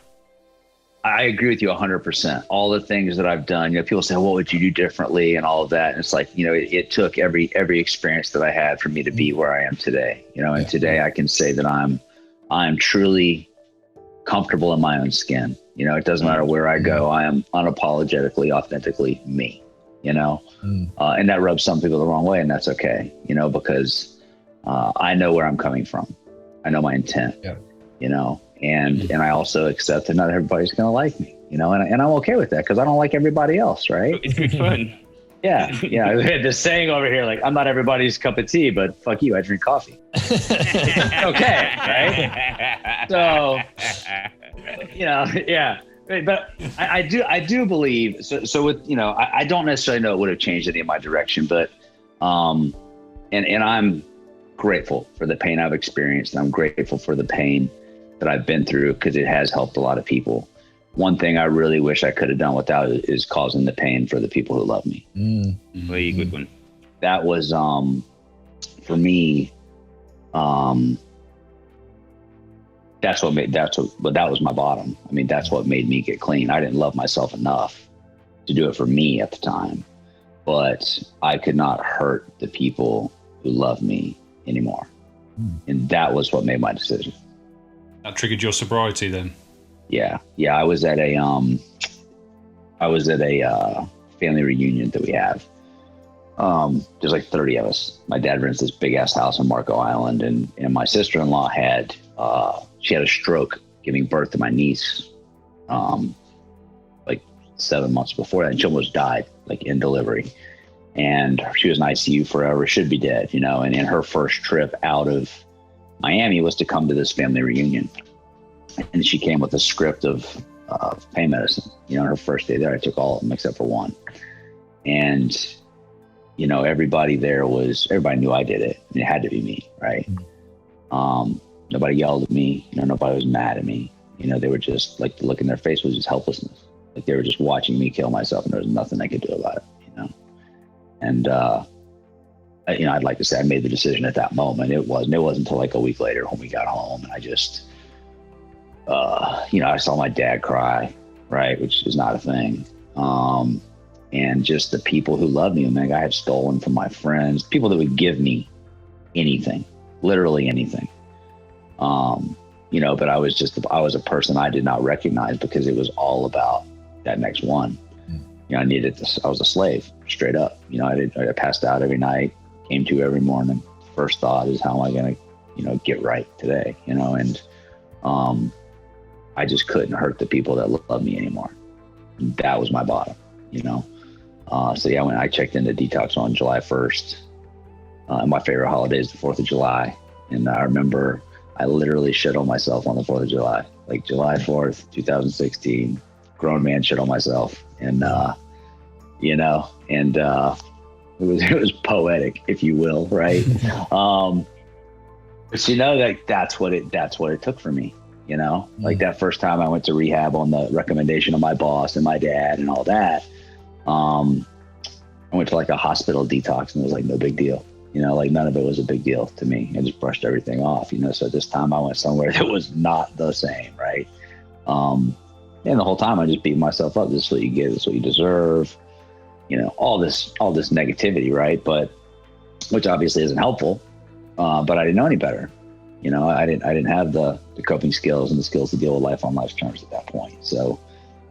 I agree with you 100%. All the things that I've done, you know, people say, what would you do differently and all of that? And it's like, you know, it took every experience that I had for me to be where I am today, you know, and today I can say that I'm truly comfortable in my own skin. You know, it doesn't matter where I go. I am unapologetically, authentically me, you know, and that rubs some people the wrong way, and that's okay, you know, because I know where I'm coming from. I know my intent, you know. And I also accept that not everybody's going to like me, you know, and I'm okay with that because I don't like everybody else, right? It's good fun. Yeah. We had this saying over here, like, I'm not everybody's cup of tea, but fuck you, I drink coffee. Okay, right? So, you know, yeah. But I do believe, so with, you know, I don't necessarily know it would have changed any of my direction, but, and I'm grateful for the pain I've experienced, and I'm grateful for the pain that I've been through because it has helped a lot of people. One thing I really wish I could have done without it is causing the pain for the people who love me. Very good one. That was, for me, that was my bottom. I mean, that's what made me get clean. I didn't love myself enough to do it for me at the time, but I could not hurt the people who love me anymore. And that was what made my decision. That triggered your sobriety then? Yeah. I was at a family reunion that we have. There's like 30 of us. My dad rents this big ass house on Marco Island, and my sister-in-law had a stroke giving birth to my niece, like 7 months before that, and she almost died, like in delivery. And she was in ICU forever, should be dead, and in her first trip out of Miami was to come to this family reunion. And she came with a script of pain medicine. Her first day there, I took all of them except for one. And, everybody knew I did it. And it had to be me, right? Nobody yelled at me. Nobody was mad at me. They were just like, the look in their face was just helplessness. Like they were just watching me kill myself, and there was nothing I could do about it, And, I'd like to say I made the decision at that moment. It wasn't until like a week later when we got home, and I just, I saw my dad cry, right, which is not a thing. And just the people who loved me, I had stolen from my friends, people that would give me anything, literally anything. But I was a person I did not recognize because it was all about that next one. I needed this. I was a slave, straight up. I passed out every night, came to every morning. First thought is, how am I going to, get right today? And I just couldn't hurt the people that loved me anymore. That was my bottom, when I checked into detox on July 1st, my favorite holiday is the 4th of July. And I remember I literally shit on myself on the 4th of July, like July 4th, 2016, grown man shit on myself. And, it was poetic, if you will. Right. But that's what it took for me, like that first time I went to rehab on the recommendation of my boss and my dad and all that. I went to like a hospital detox, and it was like no big deal. Like none of it was a big deal to me. I just brushed everything off, so this time I went somewhere that was not the same. Right. And the whole time I just beat myself up. This is what you get. This is what you deserve. All this negativity. Right. But which obviously isn't helpful. But I didn't know any better. I didn't have the coping skills and the skills to deal with life on life's terms at that point. So,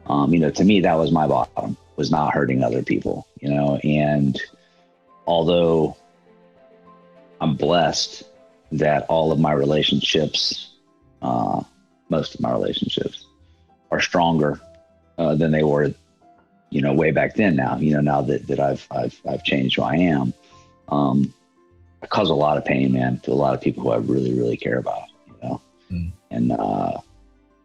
to me, that was my bottom, was not hurting other people, and although I'm blessed that all of my relationships, most of my relationships are stronger than they were, way back then. Now, now that I've changed who I am, I cause a lot of pain, man, to a lot of people who I really, really care about, and I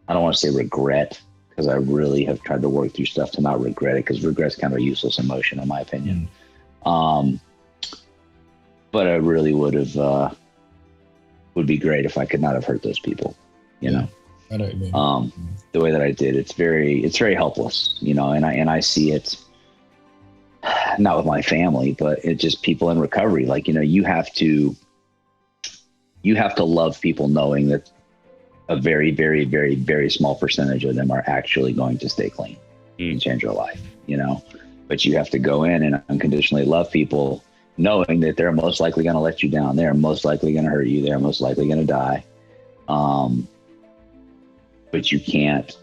don't want to say regret, because I really have tried to work through stuff to not regret it, because regret's kind of a useless emotion, in my opinion. But I really would be great if I could not have hurt those people, I know what you mean. The way that I did, it's very helpless, and I see it not with my family, but it's just people in recovery. Like, you have to love people knowing that a very, very, very, very small percentage of them are actually going to stay clean and change your life, but you have to go in and unconditionally love people knowing that they're most likely going to let you down. They're most likely going to hurt you. They're most likely going to die. But you can't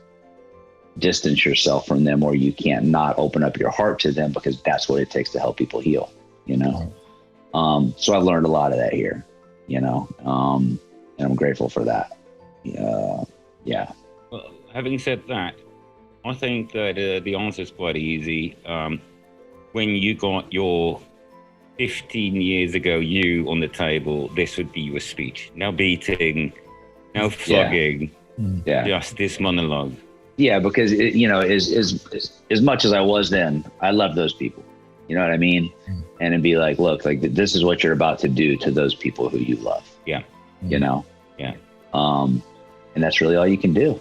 distance yourself from them, or you can't not open up your heart to them, because that's what it takes to help people heal, So I've learned a lot of that here, and I'm grateful for that. Yeah. Well, having said that, I think that the answer is quite easy. When you got your 15 years ago you on the table, this would be your speech. No beating, no flogging, just this monologue. Yeah, because as much as I was then, I love those people. You know what I mean? And it'd be like, look, like this is what you're about to do to those people who you love. Yeah. Yeah. And that's really all you can do.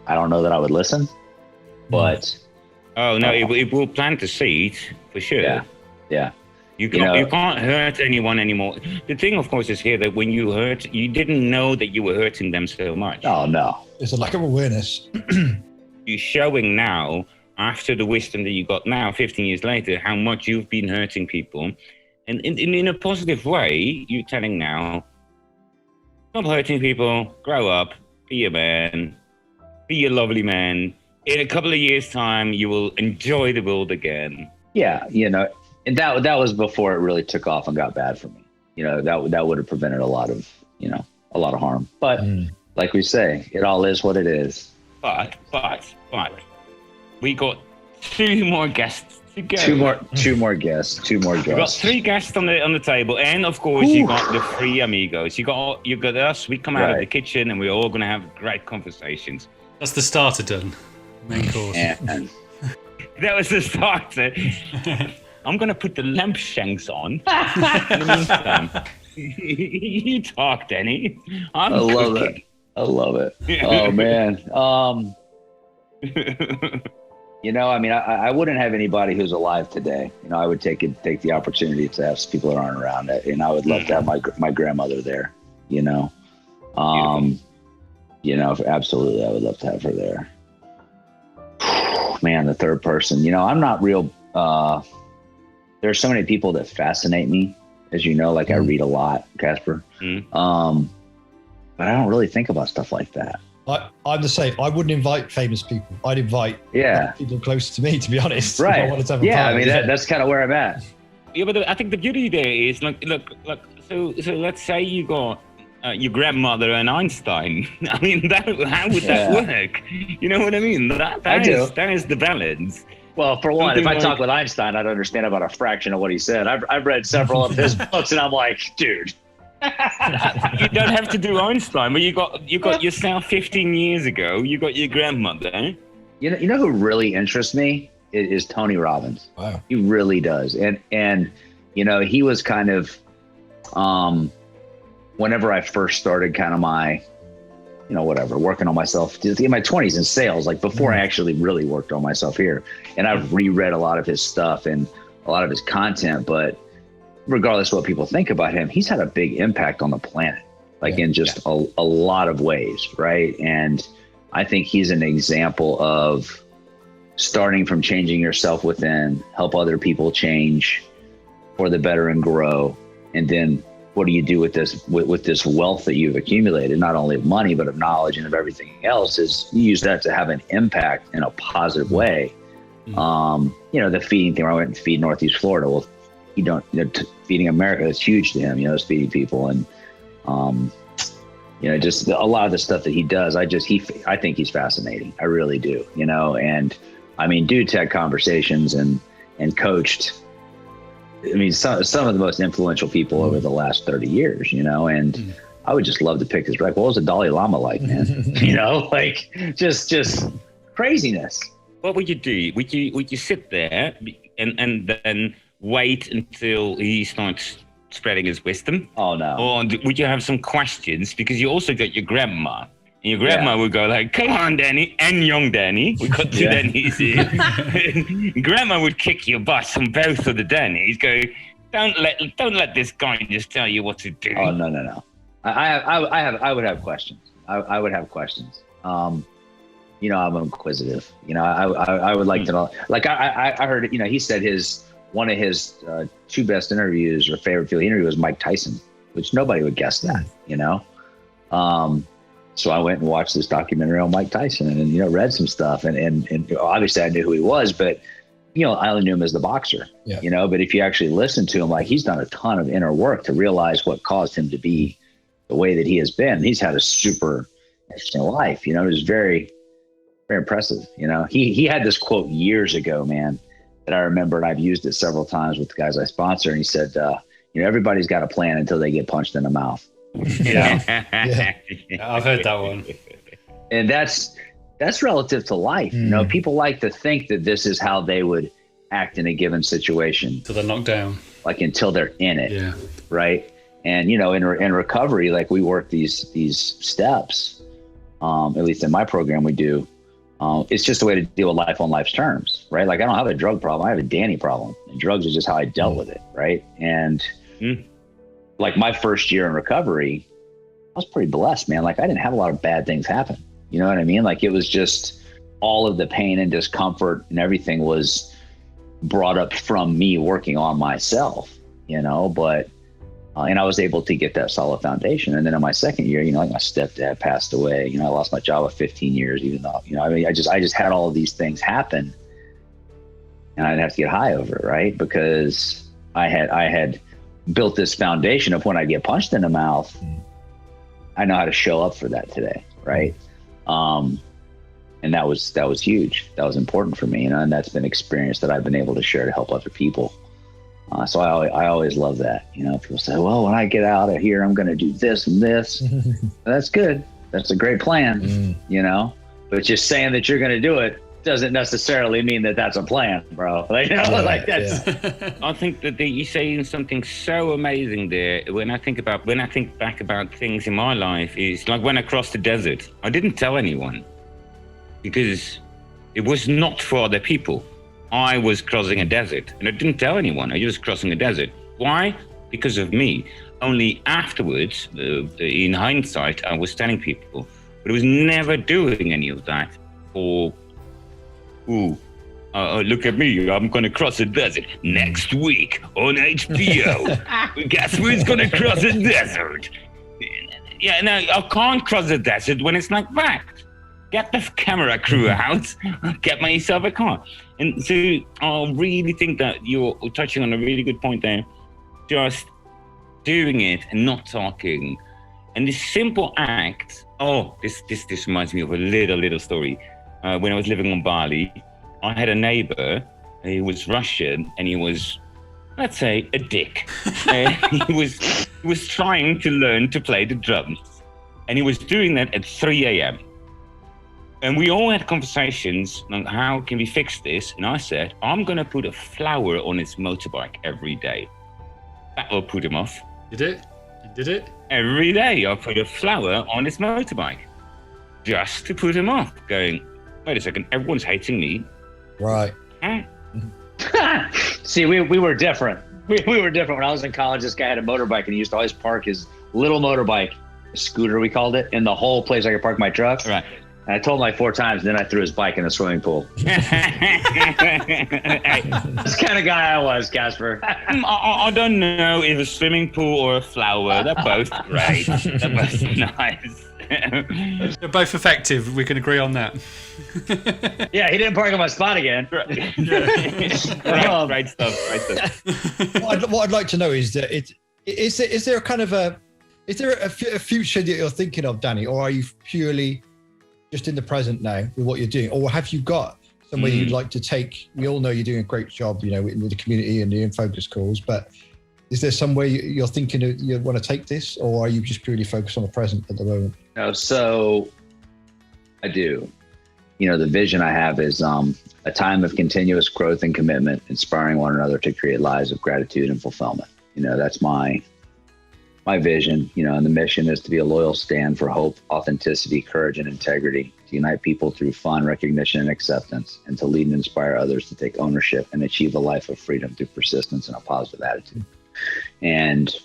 I don't know that I would listen, but. Oh no, it will plant the seed for sure. Yeah. You can't hurt anyone anymore. The thing, of course, is here that when you hurt, you didn't know that you were hurting them so much. Oh no. It's a lack of awareness. You're showing now, after the wisdom that you got now, 15 years later, how much you've been hurting people. And in a positive way, you're telling now, stop hurting people, grow up, be a man, be a lovely man. In a couple of years' time, you will enjoy the world again. Yeah, and that was before it really took off and got bad for me. That would have prevented a lot of harm. But like we say, it all is what it is. But we got 2 more guests to go. Two more guests. We've got 3 guests on the table, and of course you got the 3 amigos. You got us. We come out of the kitchen, and we're all gonna have great conversations. That's the starter done. Main course. And That was the starter. I'm gonna put the lampshanks on. In the meantime, you talk, Danny. I love it. Oh man. I mean, I wouldn't have anybody who's alive today. I would take the opportunity to have people that aren't around it, and I would love to have my grandmother there. Absolutely, I would love to have her there. Man, the third person. I'm not real. There's so many people that fascinate me, as you know. Like I read a lot, Casper. But I don't really think about stuff like that. I'm the same. I wouldn't invite famous people. I'd invite people close to me, to be honest. Right. I wanted to have a party. I mean, that's kind of where I'm at. Yeah, but I think the beauty there is, look. So let's say you got your grandmother and Einstein. I mean, how would that work? You know what I mean? That is the balance. Well, for one, if I talk with Einstein, I'd understand about a fraction of what he said. I've read several of his books, and I'm like, dude. You don't have to do Einstein, but you got yourself 15 years ago. You got your grandmother. You know who really interests me is Tony Robbins. Wow, he really does. And he was kind of whenever I first started, kind of my working on myself in my 20s in sales, like before I actually really worked on myself here. And I've reread a lot of his stuff and a lot of his content, but regardless of what people think about him, he's had a big impact on the planet, in just a lot of ways, right? And I think he's an example of starting from changing yourself within, help other people change for the better and grow. And then what do you do with this wealth that you've accumulated, not only of money, but of knowledge and of everything else, is you use that to have an impact in a positive way. The feeding thing, where I went and feed Northeast Florida. Well, feeding America is huge to him, is feeding people. And, just a lot of the stuff that he does, I think he's fascinating. I really do, and I mean, dude's had conversations and coached, some of the most influential people over the last 30 years, and I would just love to pick his brain. What was the Dalai Lama like, man? Just craziness. What would you do? Would you sit there and then wait until he starts spreading his wisdom? Oh no. Or would you have some questions? Because you also got your grandma. And your grandma would go like, come on, Danny, and young Danny. We got 2 Dannys here. Grandma would kick your butt on both of the Dannys. Go, don't let this guy just tell you what to do. Oh no. I would have questions. I would have questions. I'm inquisitive. I would like to know. Like I heard, he said one of his 2 best interviews or favorite field interview was Mike Tyson, which nobody would guess that, So I went and watched this documentary on Mike Tyson and read some stuff. And obviously I knew who he was, but, I only knew him as the boxer, but if you actually listen to him, like he's done a ton of inner work to realize what caused him to be the way that he has been. He's had a super interesting life, it was very, very impressive. He had this quote years ago, man, that I remember, and I've used it several times with the guys I sponsor. And he said, everybody's got a plan until they get punched in the mouth. I've heard that one. And that's relative to life. People like to think that this is how they would act in a given situation. Until they're knocked down. Like until they're in it. Yeah. Right. And, in recovery, like we work these steps, at least in my program we do. It's just a way to deal with life on life's terms, right? Like I don't have a drug problem. I have a Danny problem. And drugs is just how I dealt with it. Right. And like my first year in recovery, I was pretty blessed, man. Like I didn't have a lot of bad things happen. You know what I mean? Like it was just all of the pain and discomfort and everything was brought up from me working on myself, but, and I was able to get that solid foundation. And then in my second year, like my stepdad passed away, I lost my job at 15 years, even though, I just had all of these things happen and I didn't have to get high over it. Right. Because I had built this foundation of when I get punched in the mouth, I know how to show up for that today. Right. And And that was huge. That was important for me, you know, and that's been experience that I've been able to share to help other people. So I always love that. You know, people say, well, when I get out of here, I'm going to do this and this. That's good. That's a great plan, you know, but just saying that you're going to do it doesn't necessarily mean that that's a plan, bro. Like, you know, like that's. Yeah. I think that you're saying something so amazing there. When I think back about things in my life, is like when I crossed the desert, I didn't tell anyone because it was not for other people. I was crossing a desert and I didn't tell anyone. I was crossing a desert. Why? Because of me. Only afterwards, in hindsight, I was telling people, but I was never doing any of that for, look at me, I'm going to cross a desert next week on HBO. Guess who's going to cross a desert? Yeah, no, I can't cross a desert when it's like that. Get the camera crew out, get myself a car. And so I really think that you're touching on a really good point there. Just doing it and not talking. And this simple act, this reminds me of a little story. When I was living on Bali, I had a neighbor. He was Russian and he was, let's say, a dick. He was trying to learn to play the drums. And he was doing that at 3 a.m. And we all had conversations on how can we fix this. And I said, I'm going to put a flower on his motorbike every day. That will put him off. You did? You did it? Every day I put a flower on his motorbike. Just to put him off. Going, wait a second, everyone's hating me. Right. Huh? See, we were different. We were different. When I was in college, this guy had a motorbike and he used to always park his little motorbike, a scooter we called it, in the whole place I could park my truck. Right. And I told him like 4 times, and then I threw his bike in the swimming pool. This kind of guy I was, Casper. I don't know if a swimming pool or a flower. They're both great. They're both nice. They're both effective. We can agree on that. Yeah, he didn't park on my spot again. Great stuff. What I'd like to know is that is there a kind of a future that you're thinking of, Danny, or are you purely just in the present now with what you're doing, or have you got somewhere you'd like to take? We all know you're doing a great job, you know, with the community and the in-focus calls, but is there somewhere you're thinking you want to take this, or are you just purely focused on the present at the moment? No, so I do. You know, the vision I have is a time of continuous growth and commitment, inspiring one another to create lives of gratitude and fulfillment. You know, that's my vision, you know, and the mission is to be a loyal stand for hope, authenticity, courage, and integrity, to unite people through fun, recognition, and acceptance, and to lead and inspire others to take ownership and achieve a life of freedom through persistence and a positive attitude. And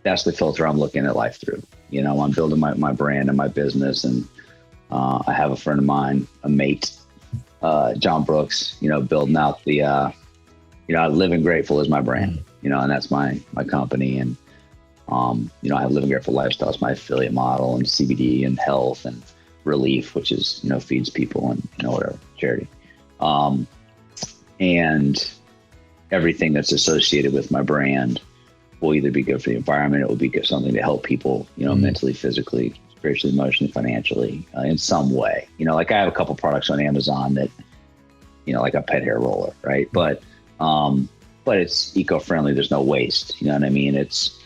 that's the filter I'm looking at life through. You know, I'm building my brand and my business, and I have a friend of mine, a mate, John Brooks, you know, building out the, you know, Living Grateful is my brand, you know, and that's my company. And you know, I have Living Grateful Lifestyle as my affiliate model, and CBD and health and relief, which is, you know, feeds people and, you know, whatever, charity. And everything that's associated with my brand will either be good for the environment, it will be something to help people, you know, mentally, physically, spiritually, emotionally, financially, in some way. You know, like I have a couple products on Amazon that, you know, like a pet hair roller, right? But it's eco-friendly. There's no waste. You know what I mean? It's,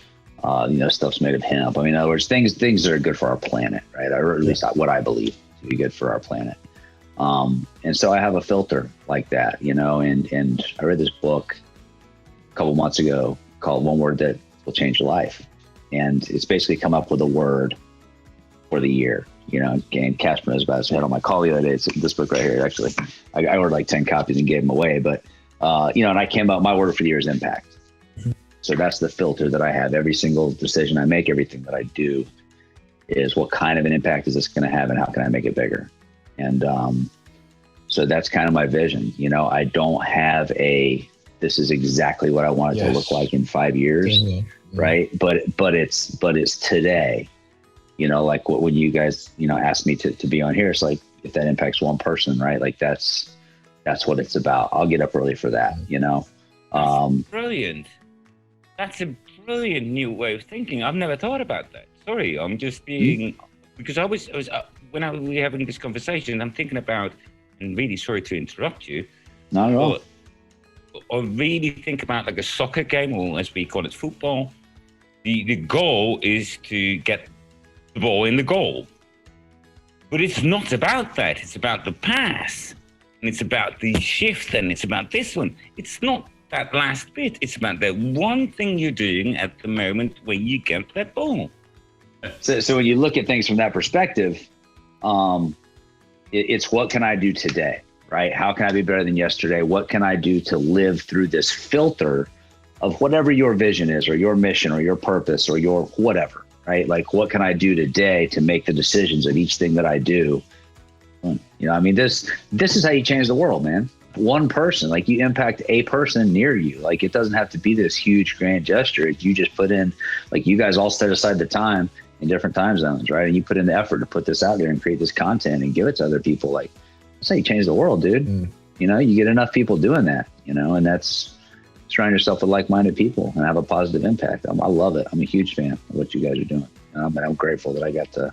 you know, stuff's made of hemp. I mean, in other words, things that are good for our planet, right? Or at least what I believe to be good for our planet. And so I have a filter like that, you know, and I read this book a couple months ago called One Word That Will Change Your Life. And it's basically come up with a word for the year, you know, and Casper knows about it. So I had on my call the other day. It's this book right here, actually. I ordered like 10 copies and gave them away. But, you know, and I came up, my word for the year is impact. So that's the filter that I have. Every single decision I make, everything that I do is what kind of an impact is this going to have and how can I make it bigger? And so that's kind of my vision. You know, I don't have this is exactly what I want it to look like in 5 years, right? But it's today. You know, like when you guys, you know, asked me to be on here, it's like if that impacts one person, right? Like that's what it's about. I'll get up early for that, you know. Brilliant. That's a brilliant new way of thinking. I've never thought about that. Sorry, I'm just being because I was when we're having this conversation, I'm thinking about, and really sorry to interrupt you, Not at all. or really think about like a soccer game, or as we call it, football. The goal is to get the ball in the goal. But it's not about that. It's about the pass. And it's about the shift, and it's about this one. It's not that last bit. It's about that one thing you're doing at the moment when you get that ball. So when you look at things from that perspective, it's what can I do today, right? How can I be better than yesterday? What can I do to live through this filter of whatever your vision is, or your mission, or your purpose, or your whatever, right? Like, what can I do today to make the decisions of each thing that I do? You know, I mean, this is how you change the world, man. One person, like, you impact a person near you. Like, it doesn't have to be this huge grand gesture. You just put in, like, you guys all set aside the time in different time zones, right? And you put in the effort to put this out there and create this content and give it to other people. Like, that's how you change the world, dude. You know, you get enough people doing that, you know, and that's surround yourself with like-minded people and have a positive impact. I love it. I'm a huge fan of what you guys are doing. And I'm grateful that I got to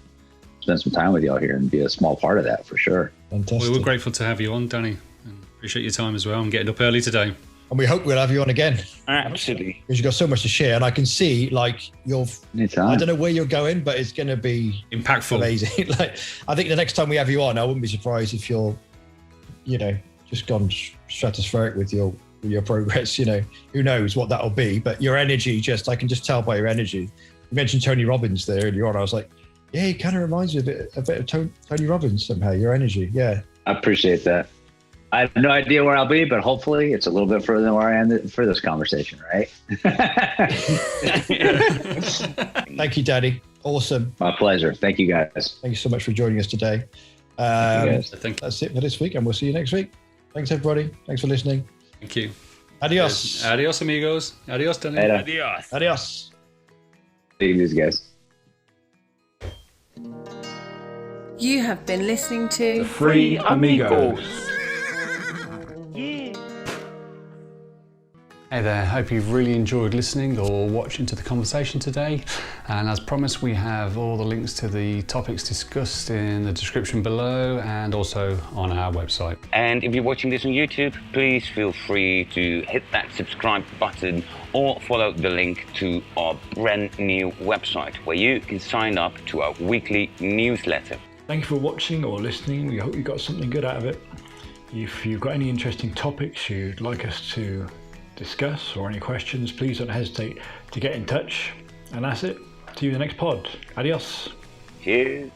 spend some time with y'all here and be a small part of that, for sure. Fantastic. Well, we're grateful to have you on, Danny. And appreciate your time as well. I'm getting up early today. And we hope we'll have you on again. Absolutely. Because you've got so much to share. And I can see, like, I don't know where you're going, but it's going to be impactful. Amazing. Like, I think the next time we have you on, I wouldn't be surprised if you're, you know, just gone stratospheric with your progress. You know, who knows what that'll be, but your energy, I can just tell by your energy. You mentioned Tony Robbins there earlier on. I was like, yeah, he kind of reminds me a bit of Tony Robbins somehow, your energy. Yeah. I appreciate that. I have no idea where I'll be, but hopefully it's a little bit further than where I am for this conversation, right? Thank you, Danny. Awesome. My pleasure. Thank you, guys. Thank you so much for joining us today. Thank you, guys. That's it for this week, and we'll see you next week. Thanks, everybody. Thanks for listening. Thank you. Adios. Adios, amigos. Adios, Danny. Adios. Adios. Take it easy, guys. You have been listening to Free Amigos. Hey there, hope you've really enjoyed listening or watching to the conversation today. And as promised, we have all the links to the topics discussed in the description below and also on our website. And if you're watching this on YouTube, please feel free to hit that subscribe button or follow the link to our brand new website where you can sign up to our weekly newsletter. Thank you for watching or listening. We hope you got something good out of it. If you've got any interesting topics you'd like us to discuss or any questions, please don't hesitate to get in touch. And that's it. See you in the next pod. Adios. Cheers.